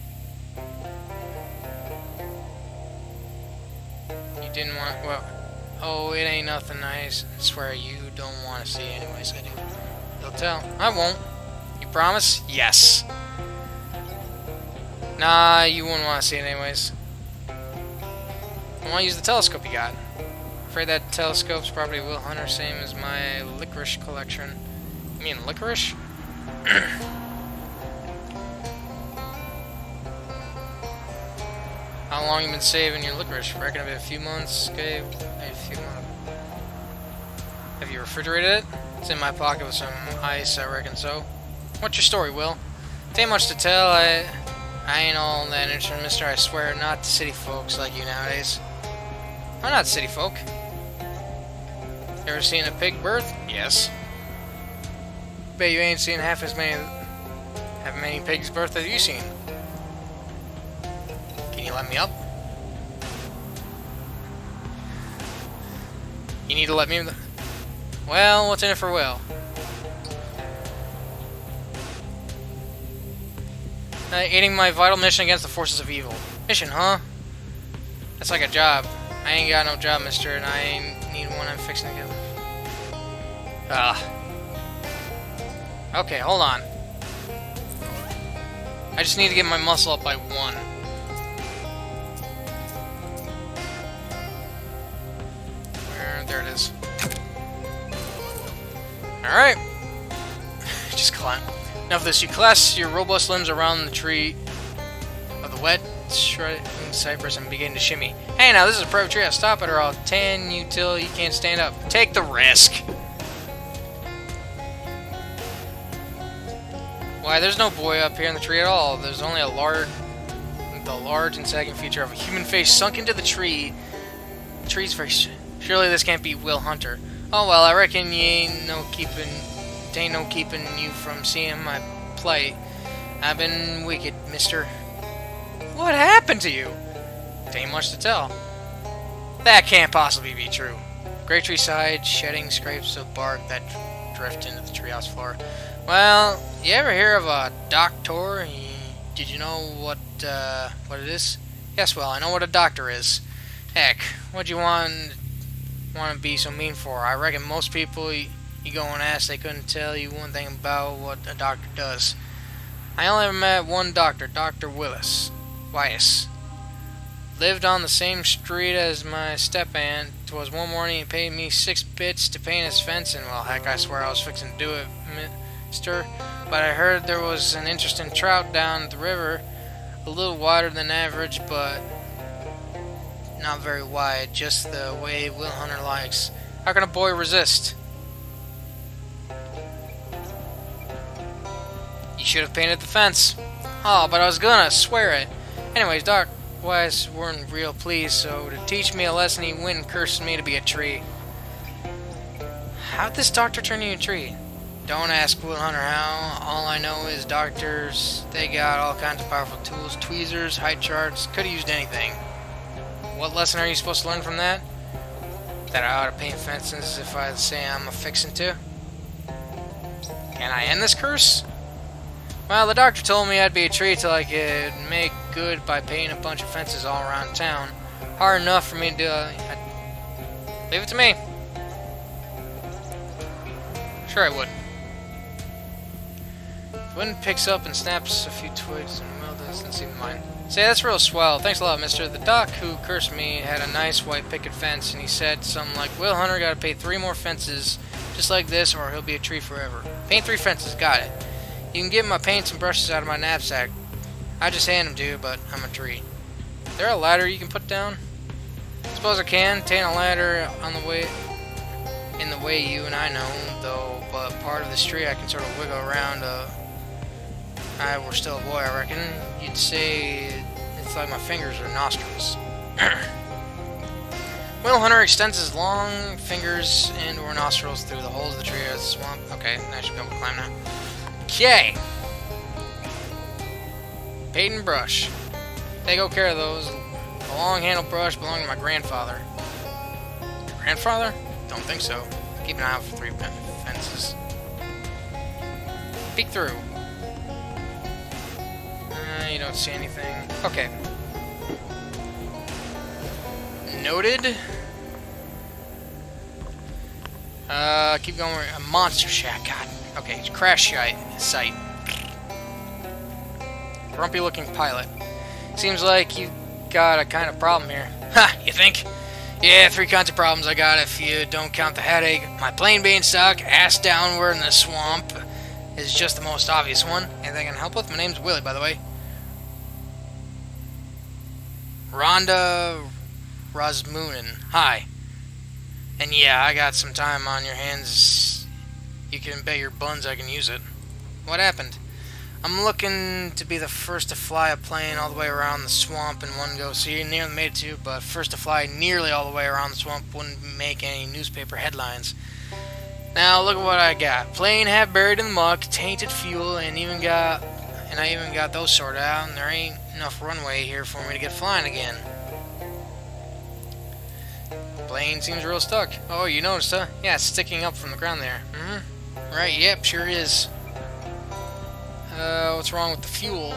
You didn't want, well, oh, it ain't nothing nice. I swear you don't want to see anyways, I do. You'll tell. I won't. You promise? Yes. Nah, you wouldn't want to see it anyways. I want to use the telescope you got. Afraid that telescope's probably Will Hunter, same as my licorice collection. You mean licorice? How long you been saving your licorice? Reckon it'll be a few months. Okay, maybe a few months. Have you refrigerated it? It's in my pocket with some ice, I reckon so. What's your story, Will? Ain't much to tell. I ain't all that interested, mister. I swear, not to city folks like you nowadays. I'm not city folk. Ever seen a pig birth? Yes. Bet you ain't seen half as many pigs birth as you seen. Can you let me up? You need to let me. Well, what's in it for Will? Aiding my vital mission against the forces of evil. Mission, huh? That's like a job. I ain't got no job, mister, and I ain't need one I'm fixing to get. Okay, hold on. I just need to get my muscle up by 1. There it is. Alright. Just climb. Now for this, you clasp your robust limbs around the tree of the wet, shredding cypress and begin to shimmy. Hey, now this is a pro tree. Stop it or I'll tan you till you can't stand up. Take the risk. Why, there's no boy up here in the tree at all. There's only the large and sagging feature of a human face sunk into the tree. The tree's face. Surely this can't be Will Hunter. Oh well, I reckon you ain't no keeping you from seeing my plight. I've been wicked, mister. What happened to you? Ain't much to tell. That can't possibly be true. Great tree side, shedding scrapes of bark that drift into the treehouse floor. Well, you ever hear of a doctor? Did you know what it is? Yes, well, I know what a doctor is. Heck, what'd you want to be so mean for? I reckon most people you go and ask, they couldn't tell you one thing about what a doctor does. I only ever met one doctor, Dr. Wyas. Lived on the same street as my step-aunt. 'Twas one morning he paid me 6 bits to paint his fence, and well, heck, I swear I was fixing to do it, mister. But I heard there was an interesting trout down at the river, a little wider than average, but not very wide, just the way Will Hunter likes. How can a boy resist? You should have painted the fence. Oh, but I was gonna, swear it. Anyways, Doc Wise weren't real pleased, so to teach me a lesson he went and cursed me to be a tree. How'd this doctor turn you a tree? Don't ask Will Hunter how. All I know is doctors, they got all kinds of powerful tools, tweezers, height charts, could have used anything. What lesson are you supposed to learn from that? That I ought to paint fences if I say I'm a fixin' to? Can I end this curse? Well, the doctor told me I'd be a tree till I could make good by painting a bunch of fences all around town. Hard enough for me to do. Leave it to me. Sure I would. The wind picks up and snaps a few twigs and well, doesn't seem to mind. Say, that's real swell. Thanks a lot, mister. The doc who cursed me had a nice white picket fence, and he said something like, Will Hunter gotta pay 3 more fences just like this or he'll be a tree forever. Paint 3 fences, got it. You can get my paints and brushes out of my knapsack. I just hand them to you, but I'm a tree. Is there a ladder you can put down? Suppose I can. Taint a ladder on the way, in the way you and I know, though, but part of this tree I can sort of wiggle around. If I were still a boy, I reckon, you'd say it's like my fingers or nostrils. Will Hunter extends his long fingers and or nostrils through the holes of the tree as the swamp. Okay, I should be able to climb now. Okay. Paint and brush. Take good care of those. The long handled brush belonged to my grandfather. Grandfather? Don't think so. Keep an eye out for 3 fences. Peek through. You don't see anything. Okay. Noted. Keep going. A monster shack. God. Okay, crash site. Grumpy looking pilot. Seems like you got a kind of problem here. Ha, you think? Yeah, 3 kinds of problems I got if you don't count the headache. My plane being stuck, ass downward in the swamp is just the most obvious one. Anything I can help with? My name's Willie, by the way. Rhonda Rasmunin. Hi. And yeah, I got some time on your hands. You can bet your buns I can use it. What happened? I'm looking to be the first to fly a plane all the way around the swamp in one go. So you nearly made it to, but first to fly nearly all the way around the swamp wouldn't make any newspaper headlines. Now look at what I got. Plane half buried in the muck, tainted fuel, and I even got those sorted out, and there ain't enough runway here for me to get flying again. Plane seems real stuck. Oh, you noticed, huh? Yeah, it's sticking up from the ground there. Right, yep, sure is. What's wrong with the fuel?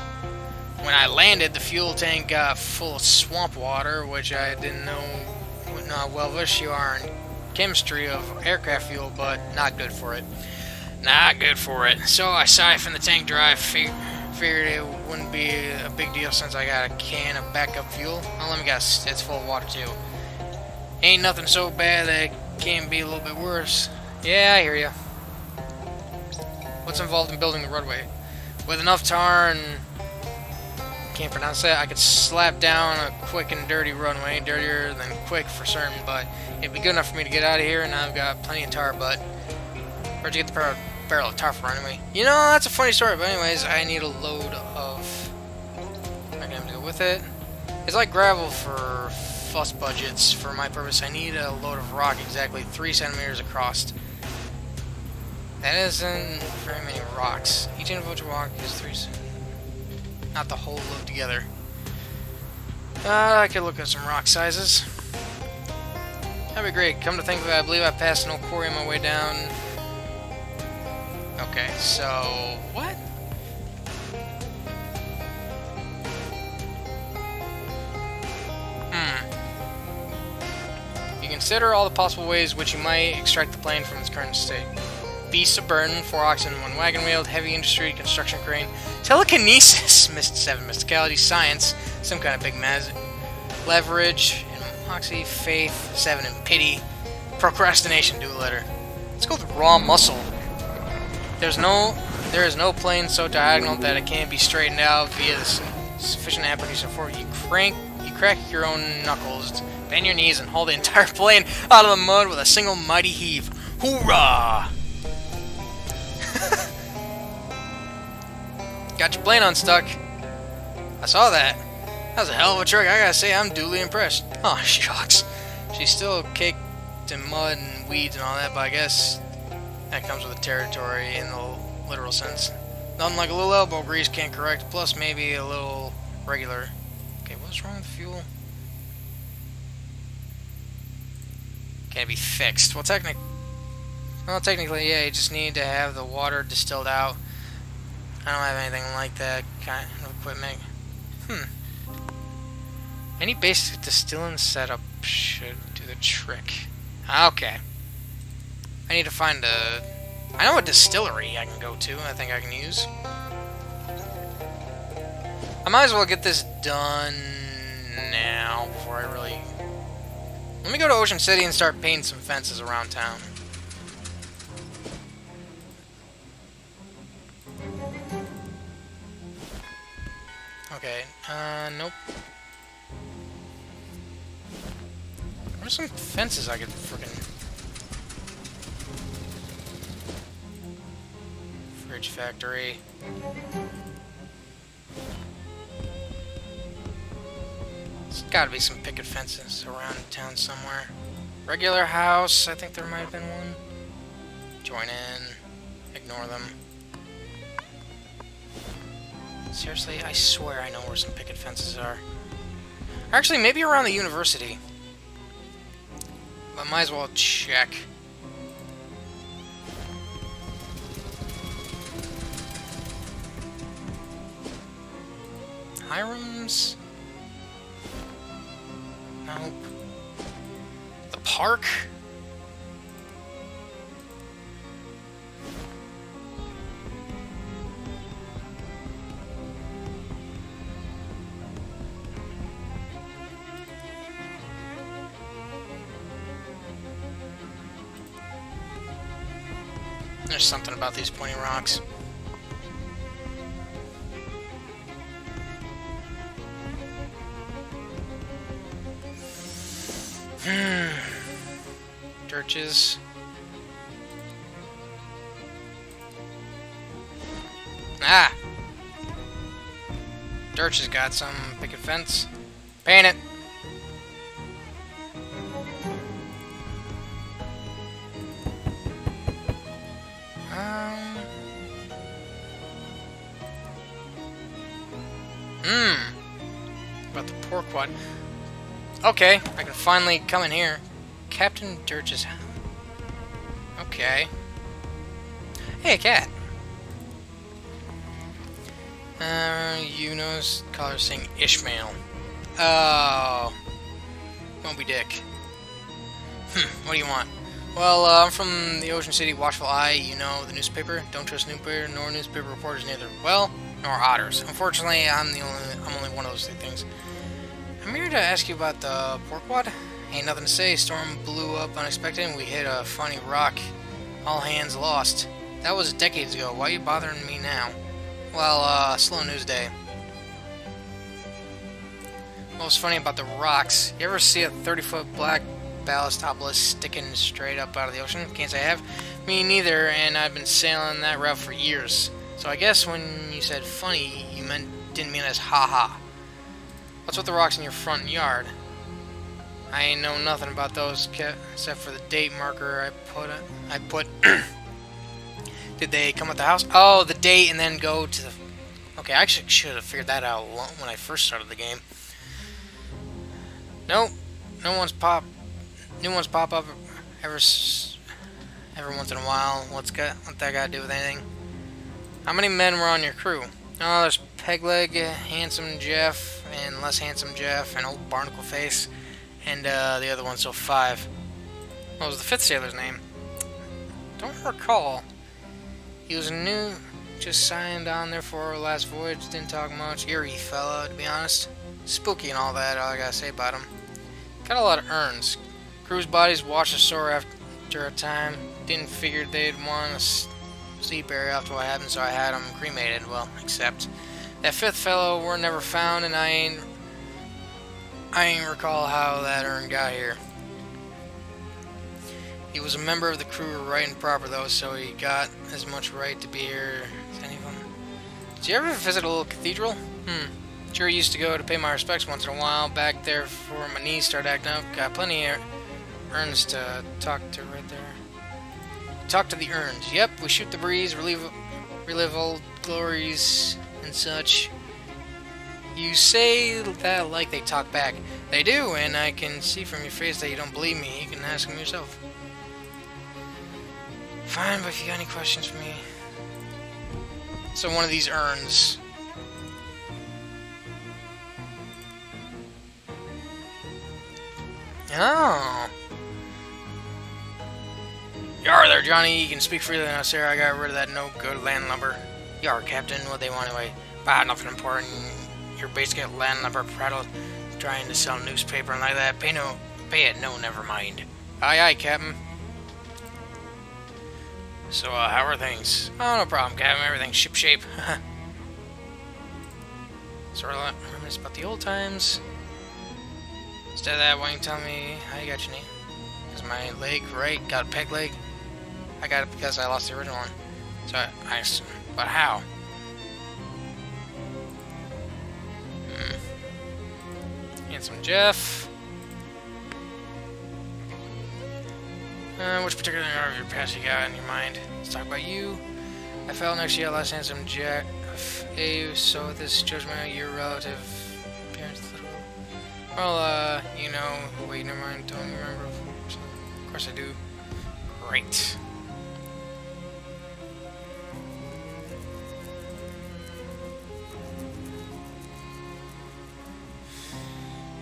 When I landed, the fuel tank got full of swamp water, which I didn't know how well versed you are in chemistry of aircraft fuel, but not good for it. Not good for it. So I siphoned the tank dry, figured it wouldn't be a big deal since I got a can of backup fuel. Well, let me guess, it's full of water too. Ain't nothing so bad that it can't be a little bit worse. Yeah, I hear ya. What's involved in building the roadway? With enough tar and... can't pronounce that. I could slap down a quick and dirty runway. Dirtier than quick for certain, but it'd be good enough for me to get out of here, and I've got plenty of tar, but... where'd you get the barrel of tar from anyway? You know, that's a funny story, but anyways, I need a load of... I'm gonna have to go with it. It's like gravel for fuss budgets. For my purpose, I need a load of rock exactly 3 centimeters across. That isn't very many rocks. Each individual rock is 3 centimeters. Not the whole load together. I could look at some rock sizes. That'd be great. Come to think of it, I believe I passed an old quarry on my way down. Okay, so... what? You consider all the possible ways which you might extract the plane from its current state. Beasts of burden, 4 oxen, 1 wagon wheel, heavy industry, construction crane, telekinesis, 7 mysticality, science, some kind of big leverage, moxie, faith, 7 in pity, procrastination, do a letter. Let's go with raw muscle. There is no plane so diagonal that it can't be straightened out via the sufficient application for it. You crack your own knuckles, bend your knees, and haul the entire plane out of the mud with a single mighty heave. Hoorah! Got your plane unstuck. I saw that. That was a hell of a trick. I gotta say, I'm duly impressed. Oh, shucks. She's still caked in mud and weeds and all that, but I guess that comes with the territory in the literal sense. Nothing like a little elbow grease can't correct, plus maybe a little regular. Okay, what's wrong with the fuel? Can't be fixed. Well, technically, yeah, you just need to have the water distilled out. I don't have anything like that kind of equipment. Any basic distilling setup should do the trick. Okay. I need to find a... I know a distillery I can go to, I think I can use. I might as well get this done now before I really... Let me go to Ocean City and start painting some fences around town. Okay, nope. There's some fences I could frickin'... Fridge factory. There's gotta be some picket fences around town somewhere. Regular house, I think there might have been one. Join in. Ignore them. Seriously, I swear I know where some picket fences are. Actually, maybe around the university. But might as well check. Hiram's? Nope. The park? There's something about these pointy rocks. Churches. Ah! Dirch has got some picket fence. Paint it! About the pork quad. Okay, I can finally come in here. Captain Dirch's house. Okay. Hey, cat. You notice color saying Ishmael. Oh. Won't be dick. What do you want? Well, I'm from the Ocean City Watchful Eye, you know, the newspaper. Don't trust newspaper nor newspaper reporters neither. Well, nor otters. Unfortunately, I'm only one of those 3 things. I'm here to ask you about the pork wad. Ain't nothing to say. Storm blew up unexpected and we hit a funny rock. All hands lost. That was decades ago. Why are you bothering me now? Well, slow news day. What was funny about the rocks? You ever see a 30-foot black ballast obelisk sticking straight up out of the ocean? Can't say I have. Me neither, and I've been sailing that route for years. So I guess when you said funny, you didn't mean as haha. What's with the rocks in your front yard? I ain't know nothing about those except for the date marker I put. Did they come at the house? Oh, the date and then go to the... Okay, I actually should have figured that out when I first started the game. Nope. New ones pop up every once in a while. What that got to do with anything? How many men were on your crew? Oh, there's Pegleg, Handsome Jeff, and Less Handsome Jeff, and Old Barnacle Face, and the other one, so 5. What was the 5th sailor's name? Don't recall. He was new, just signed on there for our last voyage, didn't talk much. Eerie fella, to be honest. Spooky and all that, all I gotta say about him. Got a lot of urns. Crew's bodies washed ashore after a time. Didn't figure they'd want to sea burial after what happened, so I had them cremated. Well, except that 5th fellow were never found, and I ain't recall how that urn got here. He was a member of the crew, right and proper though, so he got as much right to be here as anyone. Did you ever visit a little cathedral? Sure used to go to pay my respects once in a while. Back there before my knees started acting up. Got plenty of urns to talk to right there. Talk to the urns. Yep, we shoot the breeze, relive old glories and such. You say that like they talk back. They do, and I can see from your face that you don't believe me. You can ask them yourself. Fine, but if you got any questions for me... So one of these urns... Oh. Yar there, Johnny. You can speak freely now, sir. I got rid of that no-good landlubber. Yar, Captain. What they want anyway? Bah, nothing important. Your basic landlubber prattle trying to sell newspaper and like that. Pay it. No, never mind. Aye, aye, Captain. So, how are things? Oh, no problem, Captain. Everything's shipshape. Sort of reminisce about the old times. Instead of that, why don't you tell me how you got your name? Because my leg, right? Got a peg leg? I got it because I lost the original one. So I assume. But how? Handsome Jeff. Which particular art of your past you got in your mind? Let's talk about you. I fell next to you, last handsome Jeff. So this judgment of your relative appearance. Well, you know, wait, never mind, don't remember. Of course I do. Great.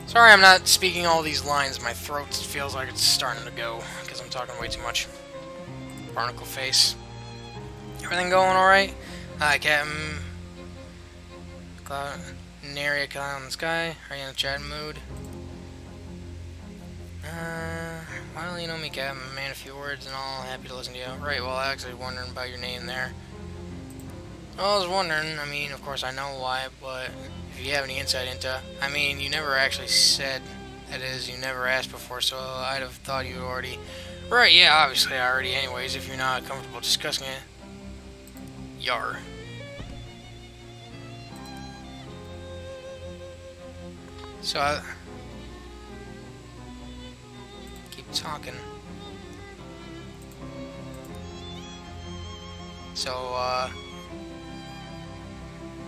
Sorry I'm not speaking all these lines, my throat feels like it's starting to go, because I'm talking way too much. Barnacle Face. Everything going alright? Hi, Captain. Cloud. Nary cloud in the sky. Are you in a chat mood? Why don't you know me, Captain? Man, a few words and all. Happy to listen to you. Right, well, I actually wondering about your name there. Well, I was wondering, I mean, of course I know why, but if you have any insight into... I mean, you never actually said, that is, you never asked before, so I'd have thought you already... Right, yeah, obviously I already anyways, if you're not comfortable discussing it. Yar. So I keep talking. So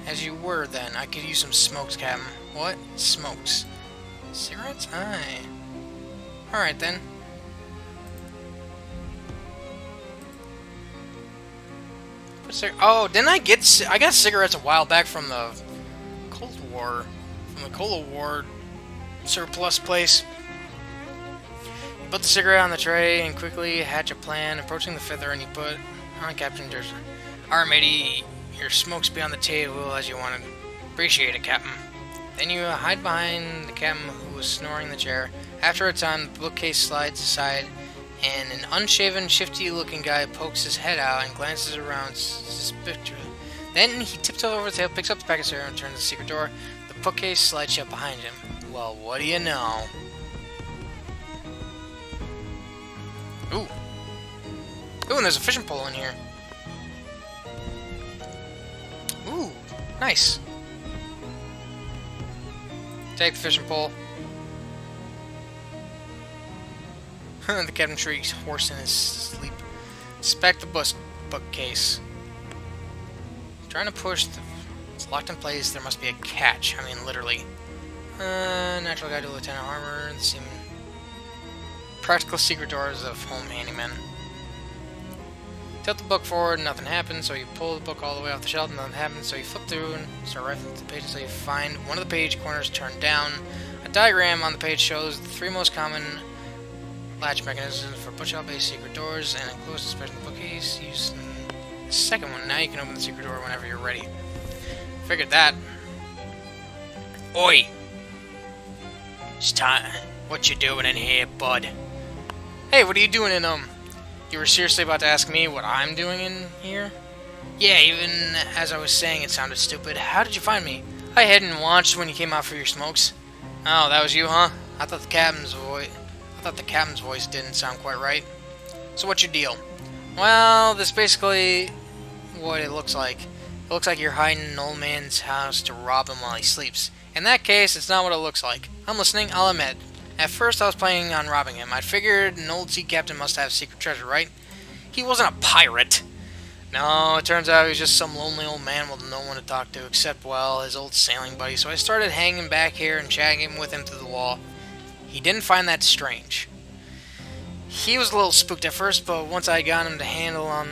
as you were then, I could use some smokes, Captain. What? Smokes? Cigarettes? Aye. Alright then. Oh, didn't I get... I got cigarettes a while back from the Cold War. From the Cold War surplus place. You put the cigarette on the tray and quickly hatch a plan. Approaching the 5th urn, you put on Captain Jersey. Alright, matey, your smokes be on the table as you wanted. Appreciate it, Captain. Then you hide behind the captain who was snoring in the chair. After a time, the bookcase slides aside, and an unshaven, shifty-looking guy pokes his head out and glances around suspiciously. Then he tiptoes over the table, picks up the packet of cigarettes, and turns the secret door. The bookcase slides shut behind him. Well, what do you know? Ooh. Ooh, and there's a fishing pole in here. Ooh, nice. Take the fishing pole. The captain shrieks, hoarse in his sleep. Inspect the bookcase. Trying to push the... It's locked in place. There must be a catch. I mean, literally. Natural guide to Lieutenant Armor. Seem practical secret doors of home handyman. Tilt the book forward, nothing happens, so you pull the book all the way off the shelf, nothing happens, so you flip through and start rifling through the pages until you find one of the page corners turned down. A diagram on the page shows the 3 most common latch mechanisms for bookshelf-based secret doors, and includes a special bookcase. Use the second one. Now you can open the secret door whenever you're ready. Figured that. Oi! It's time. What you doing in here, bud? Hey, what are you doing in, You were seriously about to ask me what I'm doing in here? Yeah, even as I was saying it sounded stupid. How did you find me? I hadn't watched when you came out for your smokes. Oh, that was you, huh? I thought the captain's voice didn't sound quite right. So what's your deal? Well, this is basically what it looks like. It looks like you're hiding in an old man's house to rob him while he sleeps. In that case, it's not what it looks like. I'm listening, I'll admit. At first, I was planning on robbing him. I figured an old sea captain must have secret treasure, right? He wasn't a pirate. No, it turns out he was just some lonely old man with no one to talk to except, well, his old sailing buddy. So I started hanging back here and chatting with him through the wall. He didn't find that strange. He was a little spooked at first, but once I got a handle on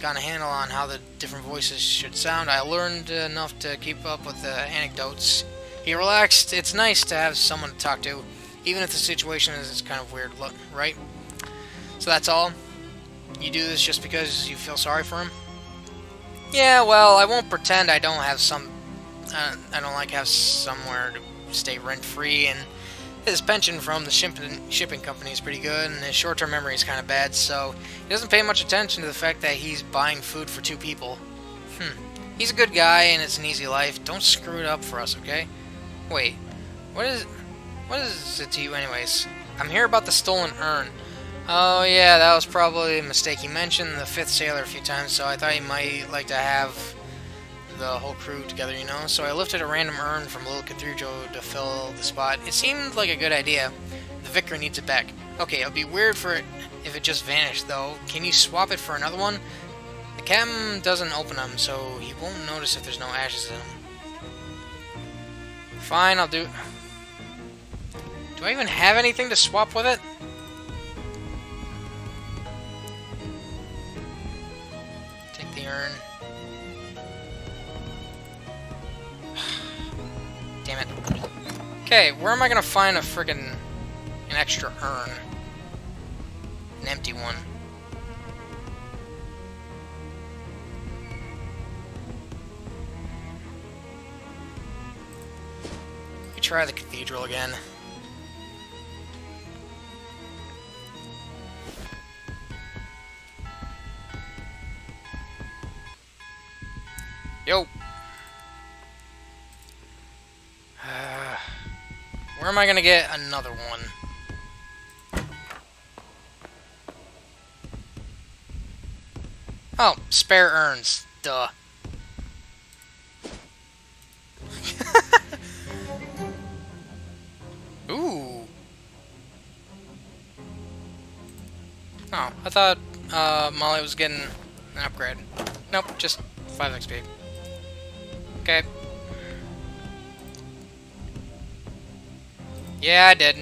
how the different voices should sound, I learned enough to keep up with the anecdotes. He relaxed. It's nice to have someone to talk to, even if the situation is kind of weird, right? So that's all? You do this just because you feel sorry for him? Yeah, well, I won't pretend I don't have I don't like have somewhere to stay rent-free, and his pension from the shipping company is pretty good, and his short-term memory is kind of bad, so he doesn't pay much attention to the fact that he's buying food for 2 people. He's a good guy, and it's an easy life. Don't screw it up for us, okay? Wait, what is it to you anyways? I'm here about the stolen urn. Oh yeah, that was probably a mistake. He mentioned the 5th sailor a few times, so I thought he might like to have the whole crew together, you know? So I lifted a random urn from a little cathedral to fill the spot. It seemed like a good idea. The vicar needs it back. Okay, it'll be weird if it just vanished, though. Can you swap it for another one? The captain doesn't open them, so he won't notice if there's no ashes in them. Fine, I'll do... Do I even have anything to swap with it? Take the urn. Damn it. Okay, where am I gonna find an extra urn? An empty one. Let me try the cathedral again. Yo! Where am I gonna get another one? Oh, spare urns. Duh. Ooh. Oh, I thought Molly was getting an upgrade. Nope, just 5 XP. Okay. Yeah, I did.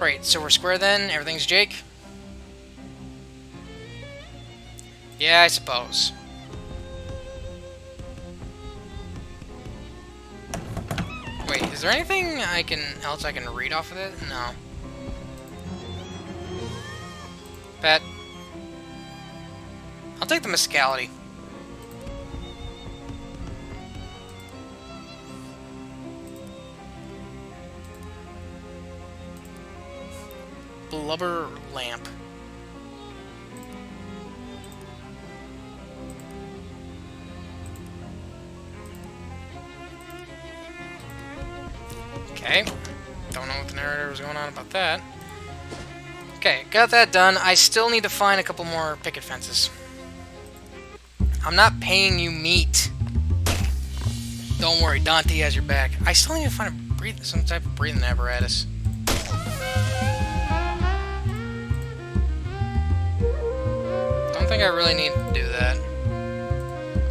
Great, so we're square then? Everything's Jake? Yeah, I suppose. Wait, is there anything else I can read off of it? No. Bet. I'll take the Muscality. Blubber lamp. Okay. Don't know what the narrator was going on about that. Okay, got that done. I still need to find a couple more picket fences. I'm not paying you meat. Don't worry, Dante has your back. I still need to find some type of breathing apparatus. Don't think I really need to do that.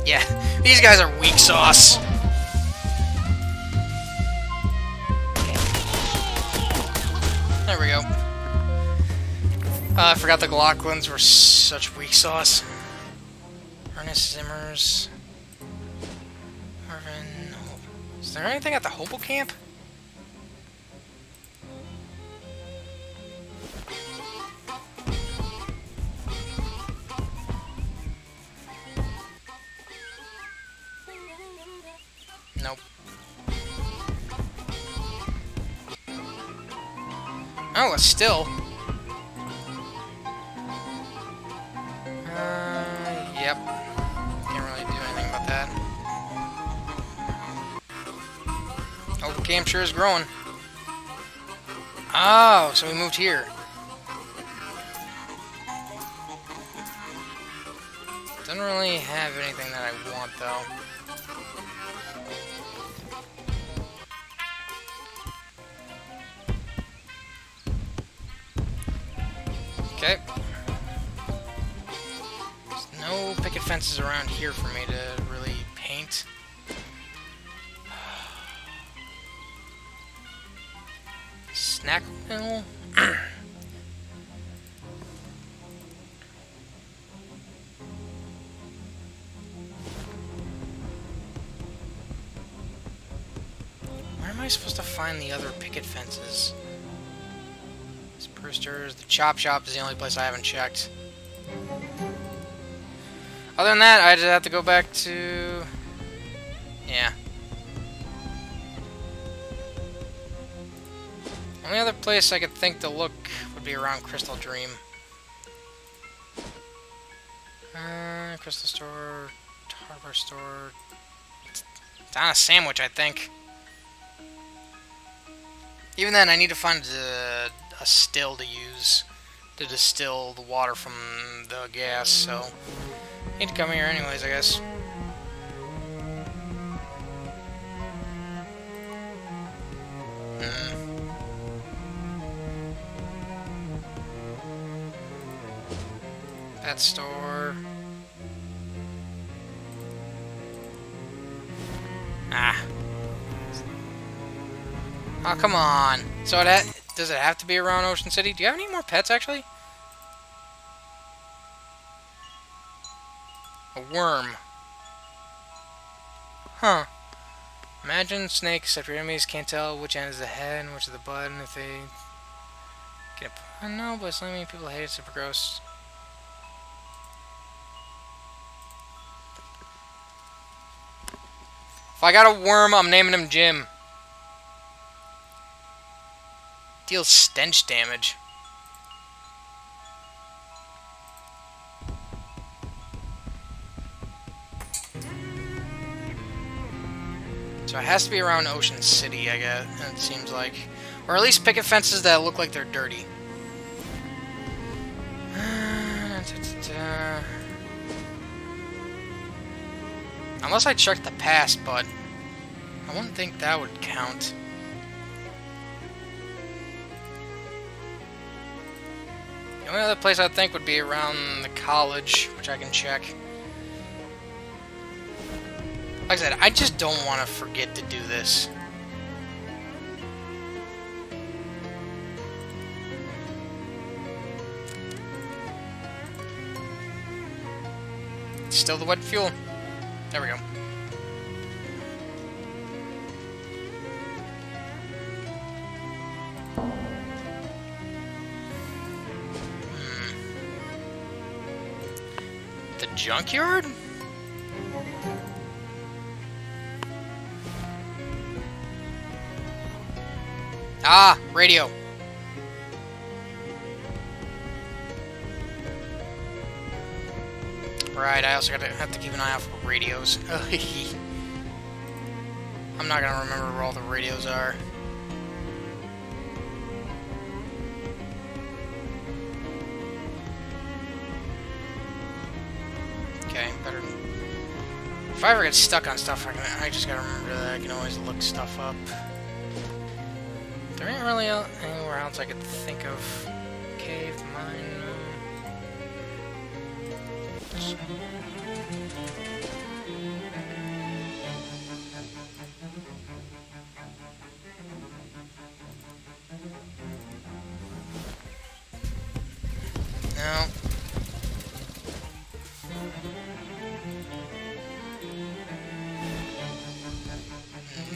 Yeah, these guys are weak sauce. I forgot the Glocklins were such weak sauce. Ernest Zimmers. Marvin. Is there anything at the Hobo Camp? Nope. Oh, a still. Yep. Can't really do anything about that. Oh, the camp sure is growing. Oh, so we moved here. Doesn't really have anything that I want, though. Okay. There's no picket fences around here for me to really paint. Snack mill? Where am I supposed to find the other picket fences? Brewster's, the Chop Shop is the only place I haven't checked. Other than that, I just have to go back to... yeah. Only other place I could think to look would be around Crystal Dream. Crystal Store, Hardware Store... It's on a sandwich, I think. Even then, I need to find a still to use to distill the water from the gas, so I need to come here anyways, I guess. Pet store. Ah. Oh, come on. So does it have to be around Ocean City? Do you have any more pets, actually? A worm. Huh. Imagine snakes, except your enemies can't tell which end is the head and which is the butt, and if they get I don't know, but slamming people hate it, super gross. If I got a worm, I'm naming him Jim. Deals stench damage. So it has to be around Ocean City, I guess, it seems like. Or at least picket fences that look like they're dirty. Unless I checked the past, but I wouldn't think that would count. The only other place I'd think would be around the college, which I can check. Like I said, I just don't want to forget to do this. Still the wet fuel. There we go. The junkyard? Ah, radio. Right, I also have to keep an eye out for radios. I'm not gonna remember where all the radios are. Okay, better. If I ever get stuck on stuff, I just gotta remember that I can always look stuff up. There ain't really anywhere else I could think of. Cave, mine.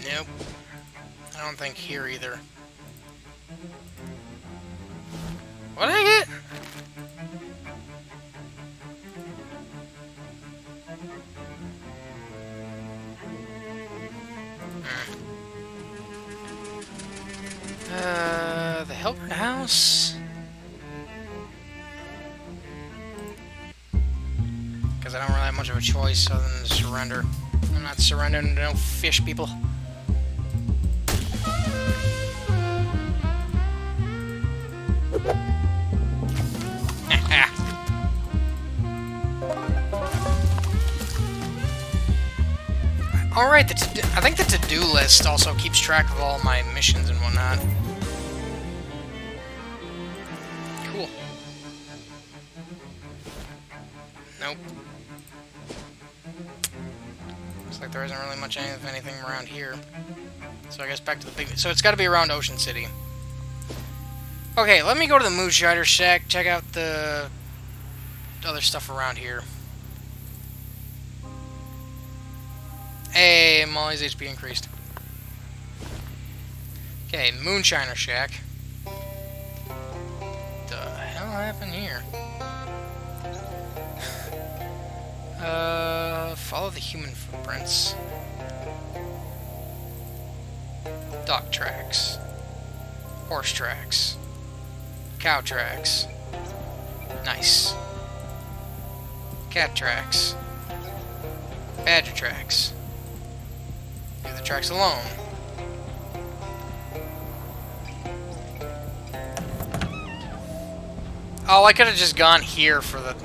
Nope. I don't think here either. What did I get? The Helper House? Because I don't really have much of a choice other than to surrender. I'm not surrendering to no fish people. Alright, I think the to-do list also keeps track of all my missions and whatnot. Cool. Nope. Looks like there isn't really much of anything around here. So I guess back to the big... So it's got to be around Ocean City. Okay, let me go to the Moonshiner Shack, check out the other stuff around here. Hey, Molly's HP increased. Okay, Moonshiner Shack. The hell happened here? Follow the human footprints. Dog tracks. Horse tracks. Cow tracks. Nice. Cat tracks. Badger tracks. Do the tracks alone. Oh, I could have just gone here for the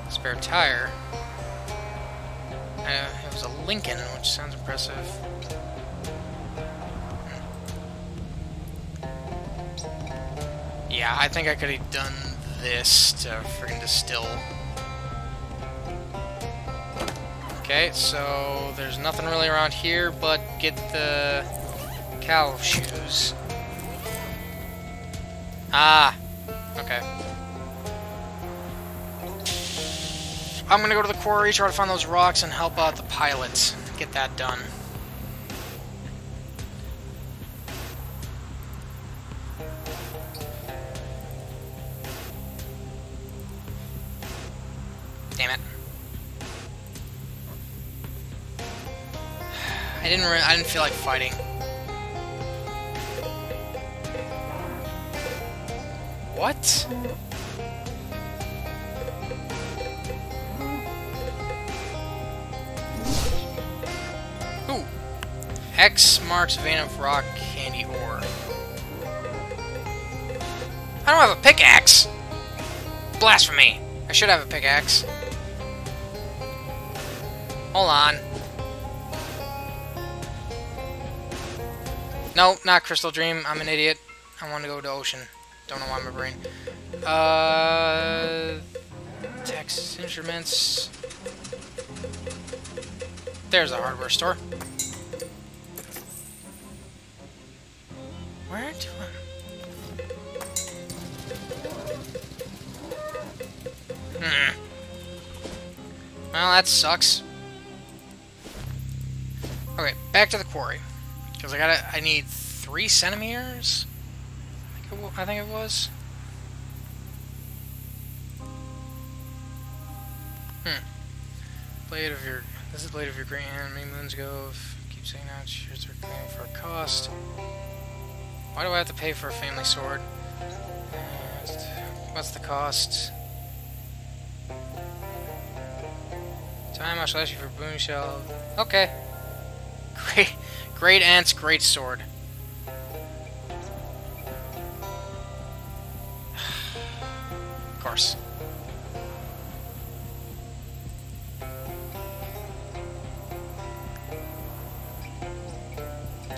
spare tire. It was a Lincoln, which sounds impressive. Yeah, I think I could have done this to friggin' distill. Okay, so there's nothing really around here but get the cow shoes. Ah, okay. I'm gonna go to the quarry, try to find those rocks, and help out the pilots. Get that done. Damn it. I didn't feel like fighting. What? Ooh. X marks vein of rock candy ore. I don't have a pickaxe! Blasphemy! I should have a pickaxe. Hold on. No, not Crystal Dream. I'm an idiot. I want to go to Ocean. Don't know why my brain. Texas Instruments. There's a hardware store. Where do I... Well, that sucks. Okay, back to the quarry. Because I need 3 centimeters? I think it was. Blade of your... This is blade of your great hand. Many moons ago. Keep saying that. Shears are paying for a cost. Why do I have to pay for a family sword? What's the cost? Time I shall ask you for boon shell. Okay. Great Aunt's great sword. Of course.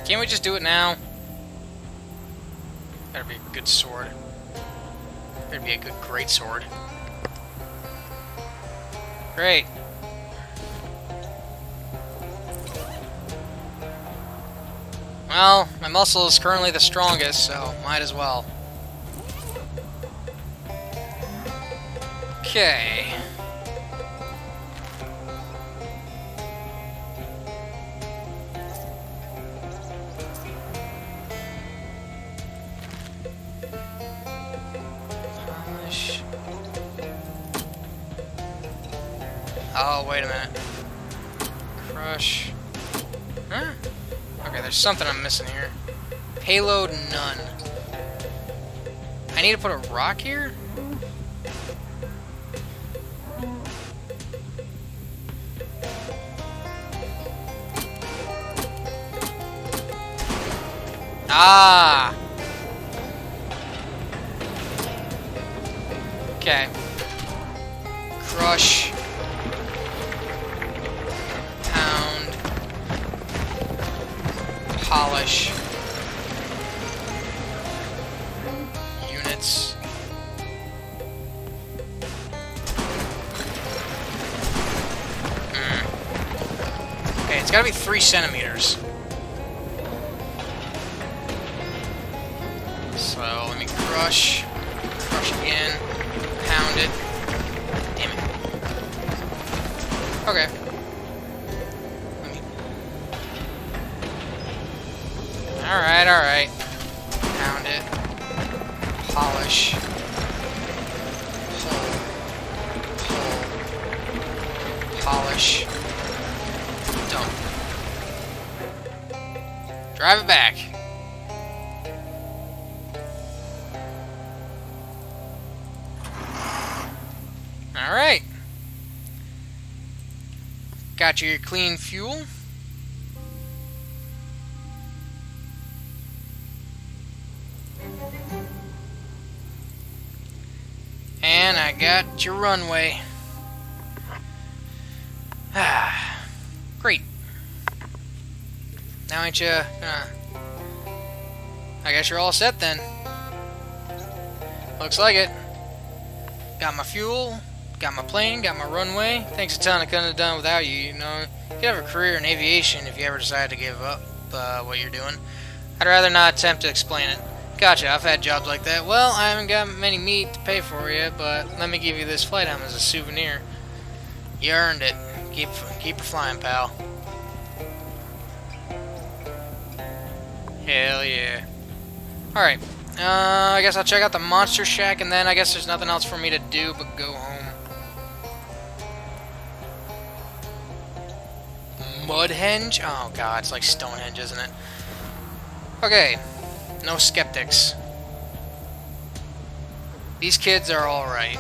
Can't we just do it now? Better be a good sword. Better be a good great sword. Great. Well, my muscle is currently the strongest, so might as well. Okay. Oh, wait a minute. Crush. Huh? Okay, there's something I'm missing here. Payload none. I need to put a rock here? Ah! Okay. Crush. Pound. Polish. Units. Okay, it's gotta be 3 centimeters. So, let me crush. Crush again. Pound it. Damn it. Okay. Alright, alright. Pound it. Polish. Pull. Pull. Polish. Dump. Drive it back. Alright. Got your clean fuel. And I got your runway. Ah, great. Now ain't you, I guess you're all set then. Looks like it. Got my fuel, got my plane, got my runway. Thanks a ton, I couldn't have done without you, you know. You could have a career in aviation if you ever decide to give up what you're doing. I'd rather not attempt to explain it. Gotcha, I've had jobs like that. Well, I haven't got many meat to pay for you, but let me give you this flight helmet as a souvenir. You earned it. Keep her flying, pal. Hell yeah. Alright. I guess I'll check out the Monster Shack, and then I guess there's nothing else for me to do but go home. Mudhenge? Oh god, it's like Stonehenge, isn't it? Okay. No skeptics. These kids are alright.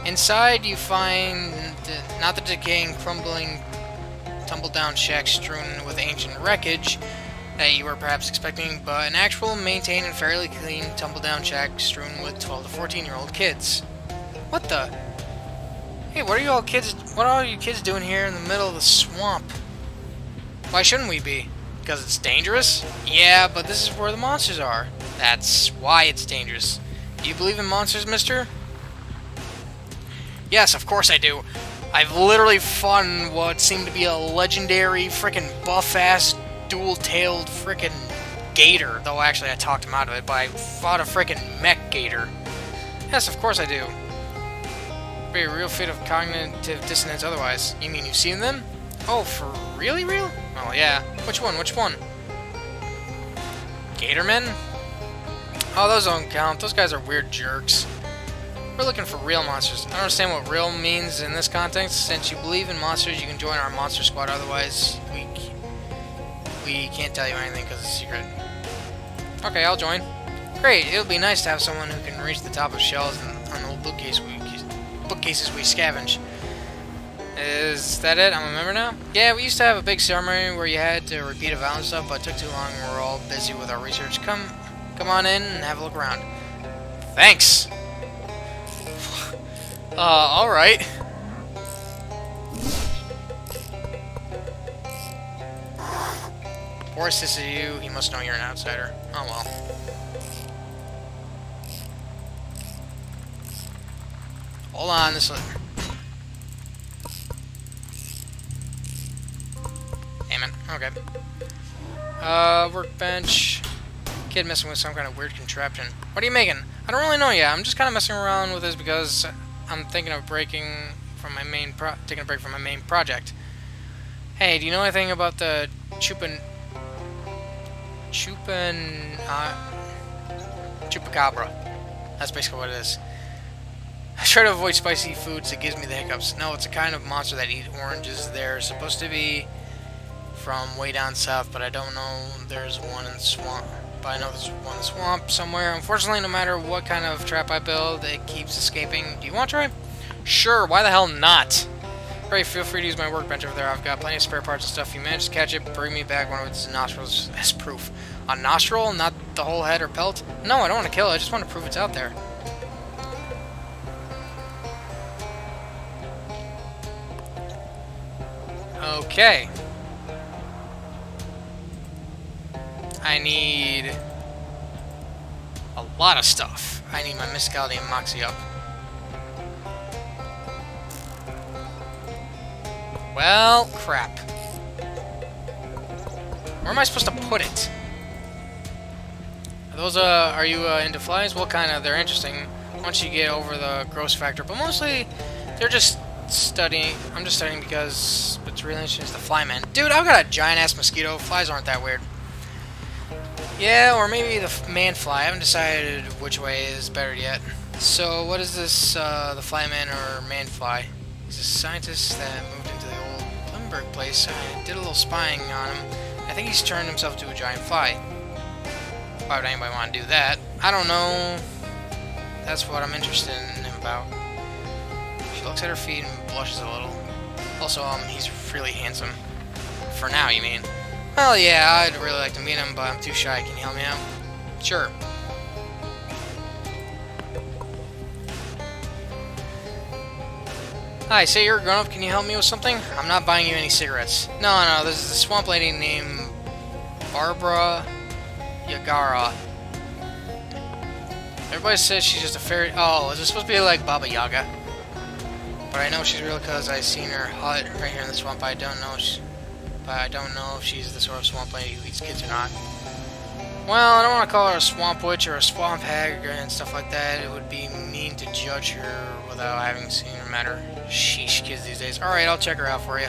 Inside you find not the decaying, crumbling, tumble-down shack strewn with ancient wreckage that you were perhaps expecting, but an actual, maintained, and fairly clean tumble-down shack strewn with 12 to 14-year-old kids. What the? Hey, what are all you kids doing here in the middle of the swamp? Why shouldn't we be? Because it's dangerous? Yeah, but this is where the monsters are. That's why it's dangerous. Do you believe in monsters, mister? Yes, of course I do. I've literally fought in what seemed to be a legendary frickin' buff-ass, dual-tailed frickin' gator. Though actually I talked him out of it, but I fought a frickin' mech gator. Yes, of course I do. Be a real fit of cognitive dissonance otherwise. You mean you've seen them? Oh, for really real? Oh, yeah. Which one? Which one? Gatormen? Oh, those don't count. Those guys are weird jerks. We're looking for real monsters. I don't understand what real means in this context. Since you believe in monsters, you can join our monster squad. Otherwise, we can't tell you anything because it's a secret. Okay, I'll join. Great. It'll be nice to have someone who can reach the top of shelves on the old bookcases we scavenge. Is that it? I'm a member now? Yeah, we used to have a big ceremony where you had to repeat a vow and stuff, but it took too long and we're all busy with our research. Come on in and have a look around. Thanks! Alright. Boris, this is you. He must know you're an outsider. Oh well. Hold on, this one. Damn it. Okay. Workbench. Kid messing with some kind of weird contraption. What are you making? I don't really know yet. I'm just kind of messing around with this because I'm thinking of taking a break from my main project. Hey, do you know anything about the Chupacabra? That's basically what it is. I try to avoid spicy foods. It gives me the hiccups. No, it's a kind of monster that eats oranges. They're supposed to be from way down south, but I don't know. There's one in the swamp. But I know there's one in the swamp somewhere. Unfortunately, no matter what kind of trap I build, it keeps escaping. Do you want to try? Sure, why the hell not? Alright, feel free to use my workbench over there. I've got plenty of spare parts and stuff. If you manage to catch it, bring me back one of its nostrils as proof. A nostril? Not the whole head or pelt? No, I don't want to kill it. I just want to prove it's out there. Okay. I need a lot of stuff. I need my Mysticality and Moxie up. Well, crap. Where am I supposed to put it? Are those, are you into flies? What kind of? They're interesting once you get over the gross factor, but mostly they're just studying. I'm just studying because what's really interesting is the flyman. Dude, I've got a giant-ass mosquito. Flies aren't that weird. Yeah, or maybe the man fly. I haven't decided which way is better yet. So, what is this, the flyman or man fly? He's a scientist that moved into the old Limburg place. I did a little spying on him. I think he's turned himself into a giant fly. Why would anybody want to do that? I don't know. That's what I'm interested in him about. She looks at her feet and blushes a little. Also, he's really handsome. For now, you mean? Well, yeah, I'd really like to meet him, but I'm too shy. Can you help me out? Sure. Hi, say you're a grown-up. Can you help me with something? I'm not buying you any cigarettes. No, this is a swamp lady named Barbara Yagara. Everybody says she's just a fairy... Oh, is it supposed to be like Baba Yaga? But I know she's real because I've seen her hut right here in the swamp. I don't know if she's the sort of swamp lady who eats kids or not. Well, I don't want to call her a swamp witch or a swamp hag and stuff like that. It would be mean to judge her without having seen her met her. Sheesh, kids these days. Alright, I'll check her out for you.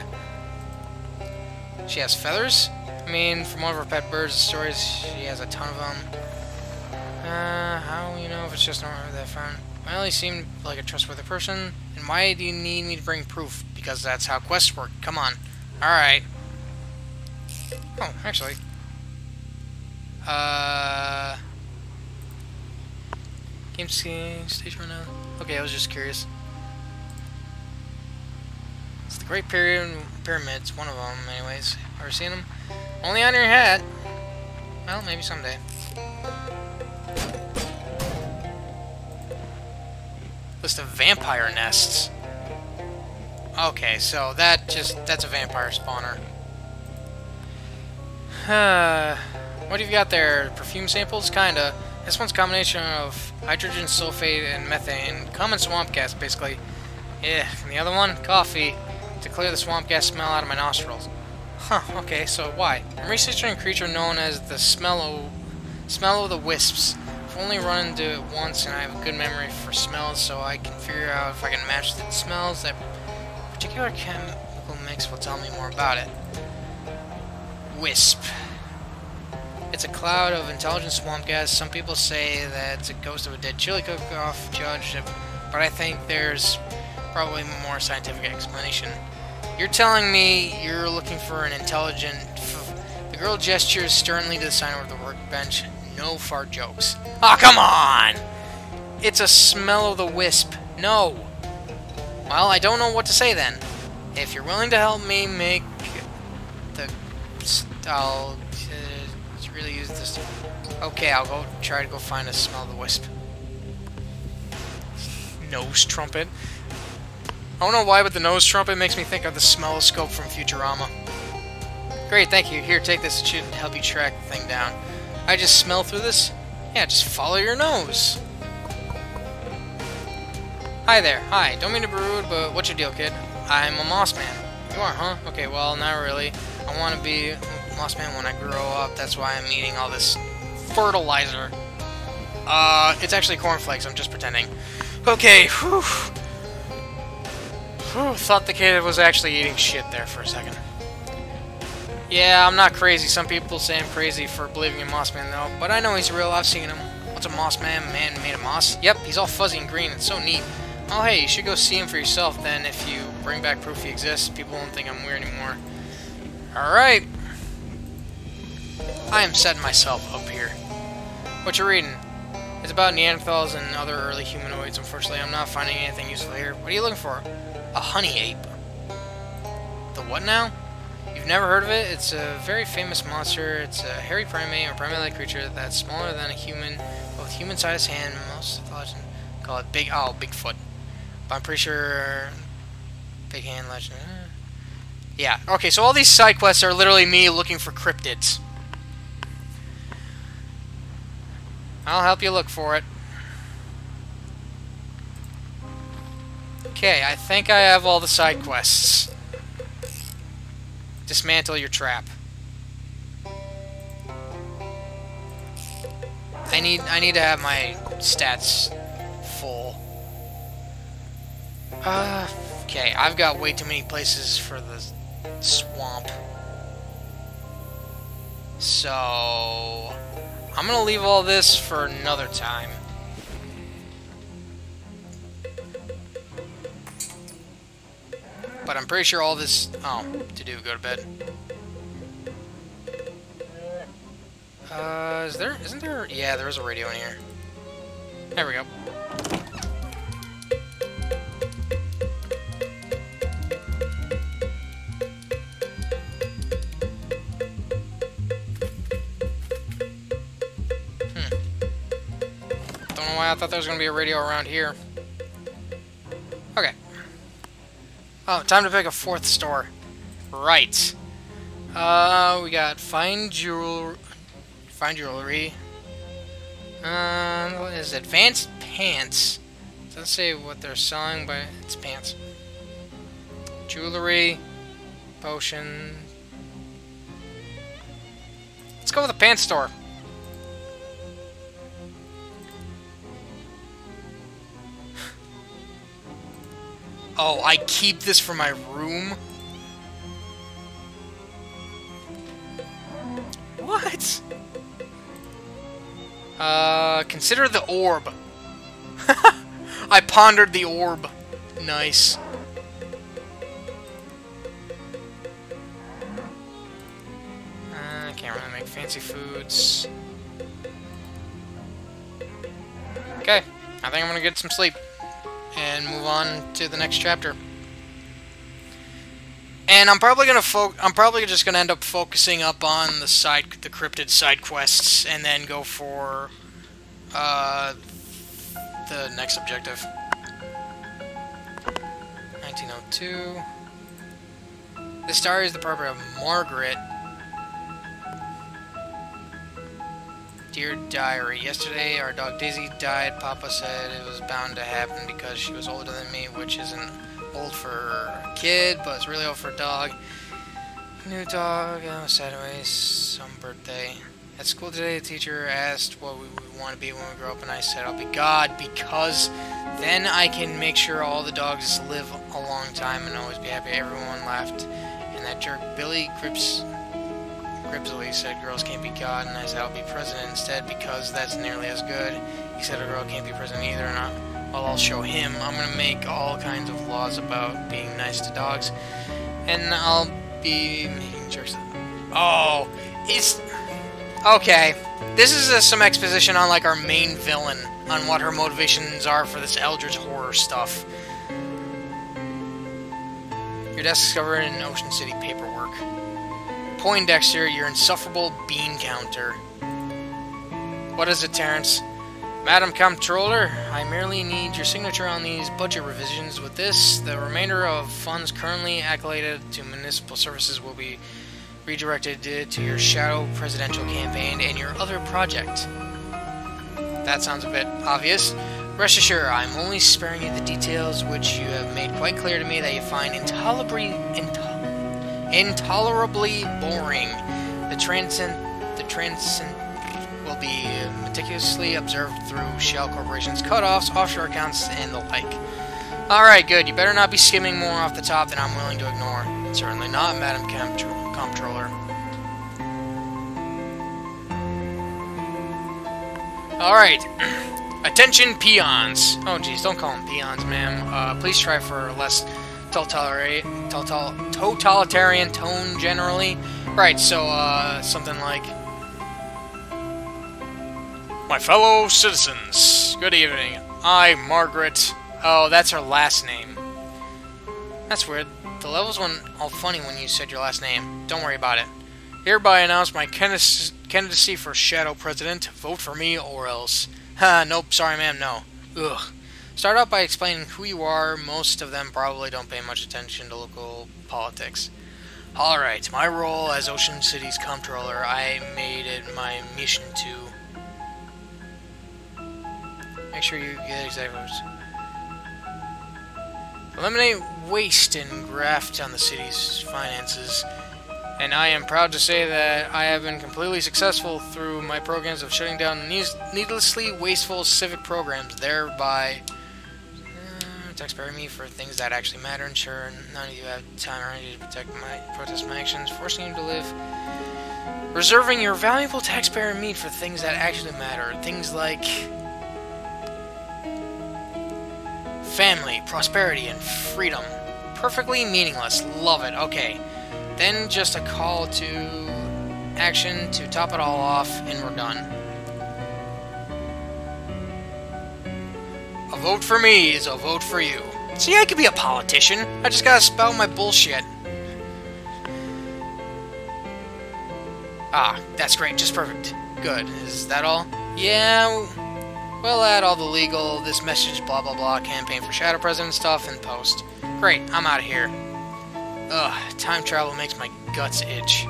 She has feathers? I mean, from one of her pet birds' stories, she has a ton of them. How do you know if it's just not that fun? Well, he seemed like a trustworthy person. And why do you need me to bring proof? Because that's how quests work. Come on. Alright. Oh, actually. Game stage right now? Okay, I was just curious. It's the Great Pyramids, one of them, anyways. Ever seen them? Only on your hat. Well, maybe someday. List of vampire nests. Okay, so that's a vampire spawner. What have you got there? Perfume samples? Kinda. This one's a combination of hydrogen sulfate and methane. Common swamp gas, basically. Yeah, and the other one? Coffee. To clear the swamp gas smell out of my nostrils. Huh, okay, so why? I'm researching a creature known as the smell of the wisps. I've only run into it once, and I have a good memory for smells, so I can figure out if I can match the smells. That particular chemical mix will tell me more about it. Wisp. It's a cloud of intelligent swamp gas. Some people say that it's a ghost of a dead chili cook-off judge, but I think there's probably a more scientific explanation. You're telling me you're looking for an intelligent... The girl gestures sternly to the sign over the workbench. No fart jokes. Ah, come on! It's a smell of the wisp. No. Well, I don't know what to say then. If you're willing to help me make the... I'll really use this. Okay, I'll go try to go find a smell of the wisp. Nose trumpet. I don't know why, but the nose trumpet makes me think of the smelloscope from Futurama. Great, thank you. Here, take this. It should help you track the thing down. I just smell through this? Yeah, just follow your nose. Hi there. Hi. Don't mean to be rude, but what's your deal, kid? I'm a moss man. You are, huh? Okay, well, not really. I want to be a moss man when I grow up. That's why I'm eating all this fertilizer. It's actually cornflakes. I'm just pretending. Okay, whew. Whew, thought the kid was actually eating shit there for a second. Yeah, I'm not crazy. Some people say I'm crazy for believing in Mossman, though. But I know he's real. I've seen him. What's a moss man? Man made of moss? Yep, he's all fuzzy and green. It's so neat. Oh, hey, you should go see him for yourself, then. If you bring back proof he exists, people won't think I'm weird anymore. Alright. I am setting myself up here. What you reading? It's about Neanderthals and other early humanoids. Unfortunately, I'm not finding anything useful here. What are you looking for? A honey ape. The what now? You've never heard of it? It's a very famous monster. It's a hairy primate or primate-like creature that's smaller than a human, but with human-sized hand. Most legend call it Bigfoot. But I'm pretty sure big hand legend. Yeah. Okay, so all these side quests are literally me looking for cryptids. I'll help you look for it. Okay, I think I have all the side quests. Dismantle your trap. I need to have my stats full. Okay, I've got way too many places for the swamp. So I'm gonna leave all this for another time. But I'm pretty sure all this... Oh, to do, go to bed. Isn't there... Yeah, there is a radio in here. There we go. Don't know why I thought there was going to be a radio around here. Okay. Oh, time to pick a fourth store. Right. We got Fine Jewelry. What is it? Advanced Pants. Doesn't say what they're selling, but it's pants. Jewelry. Potion. Let's go with the pants store. Oh, I keep this for my room? What? Consider the orb. I pondered the orb. Nice. I can't really make fancy foods. Okay, I think I'm gonna get some sleep and move on to the next chapter. And I'm probably just gonna end up focusing up on the cryptid side quests, and then go for the next objective. 1902. This diary is the property of Margaret. Dear Diary, yesterday our dog Daisy died. Papa said it was bound to happen because she was older than me, which isn't old for a kid, but it's really old for a dog. New dog, sideways, some birthday. At school today, the teacher asked what we want to be when we grow up, and I said I'll be God, because then I can make sure all the dogs live a long time and always be happy. Everyone laughed, and that jerk Billy Gripsley said girls can't be God, and I said I'll be president instead because that's nearly as good. He said a girl can't be president either, and well, I'll show him. I'm gonna make all kinds of laws about being nice to dogs, and I'll be making jerks. Oh, it's okay. This is some exposition on like our main villain, on what her motivations are for this Eldritch horror stuff. Your desk is covered in Ocean City paperwork. Poindexter, your insufferable bean counter. What is it, Terrence? Madam Comptroller, I merely need your signature on these budget revisions. With this, the remainder of funds currently allocated to municipal services will be redirected to your shadow presidential campaign and your other project. That sounds a bit obvious. Rest assured, I'm only sparing you the details which you have made quite clear to me that you find intolerably boring. The transcend will be meticulously observed through shell corporations, cutoffs, offshore accounts, and the like. Alright, good. You better not be skimming more off the top than I'm willing to ignore. Certainly not, Madam Comptroller. Alright. Attention, peons! Oh, geez, don't call them peons, ma'am. Please try for less totalitarian tone, generally. Right, so, something like... My fellow citizens, good evening. I, Margaret... Oh, that's her last name. That's weird. The levels went all funny when you said your last name. Don't worry about it. Hereby announce my candidacy for Shadow President. Vote for me or else. Ha, nope, sorry ma'am, no. Ugh. Start out by explaining who you are. Most of them probably don't pay much attention to local politics. Alright, my role as Ocean City's comptroller, I made it my mission to... Make sure you get exactly... Eliminate waste and graft on the city's finances. And I am proud to say that I have been completely successful through my programs of shutting down needlessly wasteful civic programs, thereby taxpayer me for things that actually matter. Ensure none of you have time or energy to protest my actions, forcing you to live. Reserving your valuable taxpayer meat for things that actually matter. Things like family, prosperity, and freedom. Perfectly meaningless. Love it. Okay. Then just a call to action to top it all off, and we're done. A vote for me is a vote for you. See, I could be a politician. I just gotta spout my bullshit. Ah, that's great. Just perfect. Good. Is that all? Yeah, we'll add all the legal, this message, blah blah blah, campaign for Shadow President stuff in post. Great, I'm out of here. Ugh, time travel makes my guts itch.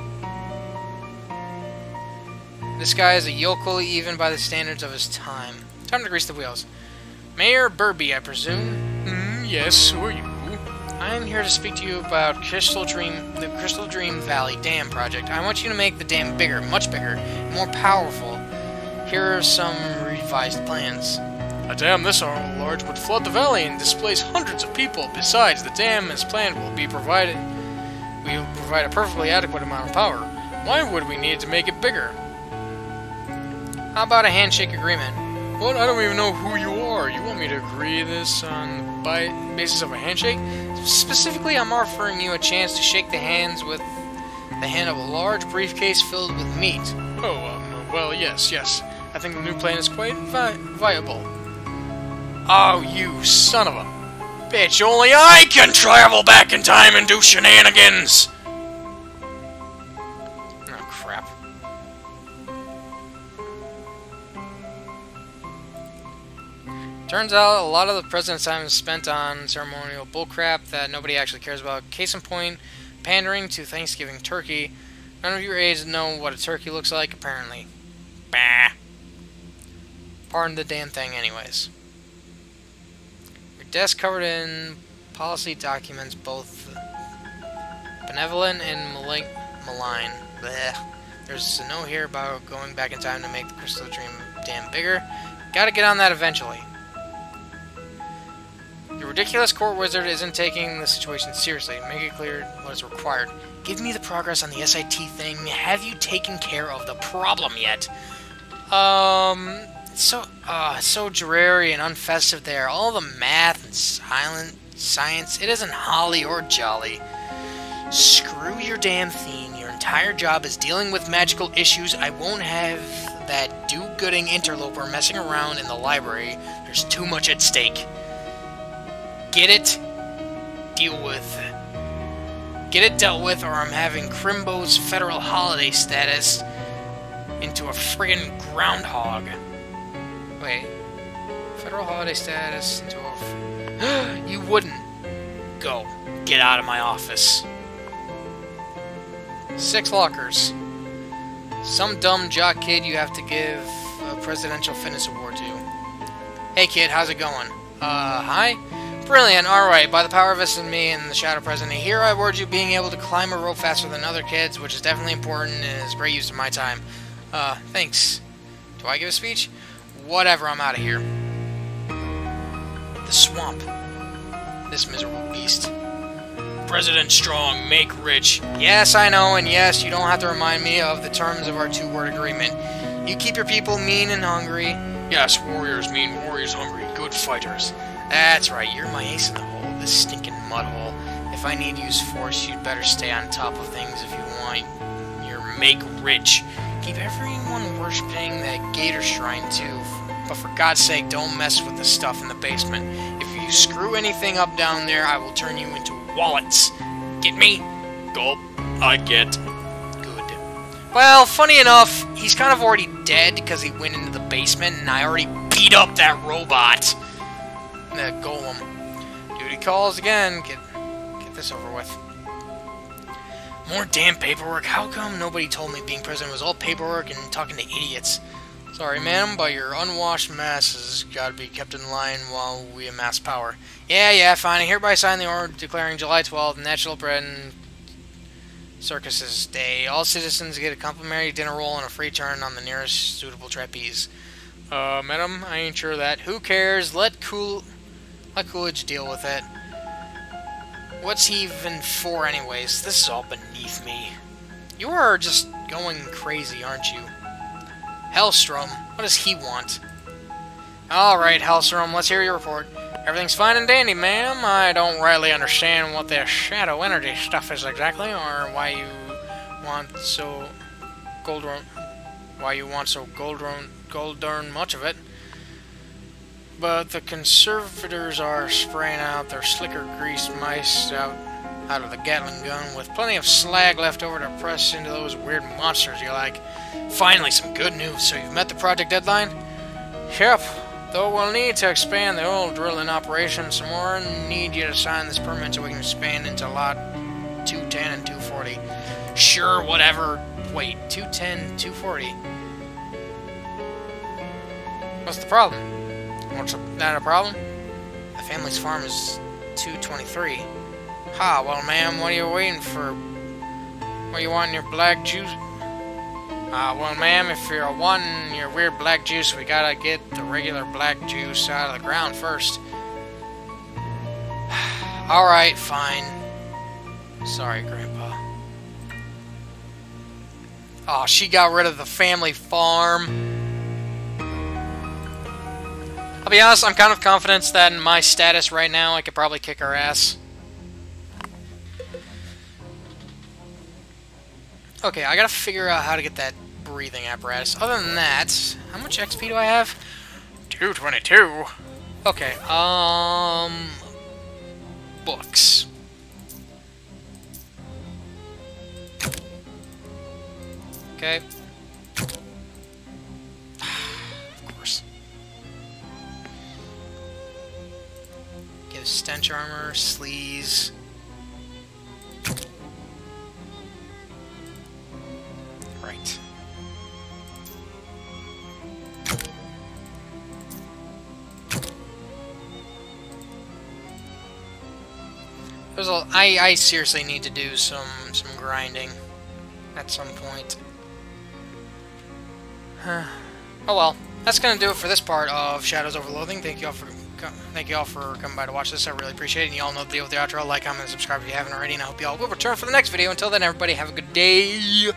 This guy is a yokel even by the standards of his time. Time to grease the wheels. Mayor Burby, I presume? Yes, who are you? I am here to speak to you about the Crystal Dream Valley Dam project. I want you to make the dam bigger, much bigger, more powerful. Here are some revised plans. A dam this large would flood the valley and displace hundreds of people. Besides, the dam, as planned, will provide a perfectly adequate amount of power. Why would we need to make it bigger? How about a handshake agreement? What? I don't even know who you are. You want me to agree this on the basis of a handshake? Specifically, I'm offering you a chance to shake the hand of a large briefcase filled with meat. Oh, well, yes. I think the new plan is quite viable. Oh, you son of a bitch. Only I can travel back in time and do shenanigans! Oh, crap. Turns out a lot of the president's time is spent on ceremonial bullcrap that nobody actually cares about. Case in point, pandering to Thanksgiving turkey. None of your aides know what a turkey looks like, apparently. Bah. Pardon the damn thing anyways. Your desk covered in policy documents, both benevolent and malign. Blech. There's a note here about going back in time to make the Crystal Dream Dam bigger. Gotta get on that eventually. The ridiculous court wizard isn't taking the situation seriously. Make it clear what is required. Give me the progress on the SIT thing. Have you taken care of the problem yet? It's so dreary and unfestive there. All the math and science, it isn't holly or jolly. Screw your damn theme. Your entire job is dealing with magical issues. I won't have that do-gooding interloper messing around in the library. There's too much at stake. Get it dealt with, or I'm having Crimbo's federal holiday status into a friggin' groundhog. Wait. Federal holiday status into a... You wouldn't. Go. Get out of my office. 6 lockers. Some dumb jock kid you have to give a presidential fitness award to. Hey kid, how's it going? Hi? Brilliant, alright. By the power vested in me and the Shadow President, here I award you being able to climb a rope faster than other kids, which is definitely important and is great use of my time. Thanks. Do I give a speech? Whatever, I'm out of here. The swamp. This miserable beast. President Strong, make rich. Yes, I know, and yes, you don't have to remind me of the terms of our 2-word agreement. You keep your people mean and hungry, Yes, warriors mean warriors hungry, good fighters. That's right, you're my ace in the hole, this stinking mud hole. If I need to use force, you'd better stay on top of things if you want your make rich. Keep everyone worshipping that gator shrine too, but for God's sake, don't mess with the stuff in the basement. If you screw anything up down there, I will turn you into wallets. Get me? Gulp. I get. Good. Well, funny enough, he's kind of already dead because he went into the basement, and I already beat up that robot. The golem. Duty calls again. Get this over with. More damn paperwork. How come nobody told me being president was all paperwork and talking to idiots? Sorry, ma'am, but your unwashed masses gotta be kept in line while we amass power. Yeah, fine. I hereby sign the order declaring July 12th National Bread and Circuses Day. All citizens get a complimentary dinner roll and a free turn on the nearest suitable trapeze. Madam, I ain't sure of that. Who cares? Let Coolidge deal with it. What's he even for anyways? This is all beneath me. You are just going crazy, aren't you? Hellstrom, what does he want? Alright, Hellstrom, let's hear your report. Everything's fine and dandy, ma'am. I don't rightly understand what this shadow energy stuff is exactly, or why you want so gold-darn much of it. But the conservators are spraying out their slicker grease mice out of the Gatling gun with plenty of slag left over to press into those weird monsters you like. Finally, some good news. So you've met the project deadline? Yep. Though we'll need to expand the oil drilling operation some more and need you to sign this permit so we can expand into lot 210 and 240. Sure, whatever. Wait, 210, 240? What's the problem? What's that a problem? The family's farm is 223. Ha, well, ma'am, what are you waiting for? What do you want in your black juice? Well, ma'am, if you're wanting your weird black juice, we gotta get the regular black juice out of the ground first. Alright, fine. Sorry, Grandpa. Oh, she got rid of the family farm. I'll be honest, I'm kind of confident that in my status right now, I could probably kick her ass. Okay, I gotta figure out how to get that breathing apparatus. Other than that, how much XP do I have? 222. Okay, books. Okay. Of course. Give stench armor, sleaze. Right. I seriously need to do some grinding at some point. Oh well, that's gonna do it for this part of Shadows over Loathing. Thank you all for coming by to watch this. I really appreciate it. And you all know the deal with the outro. Like, comment, and subscribe if you haven't already. And I hope you all will return for the next video. Until then, everybody, have a good day.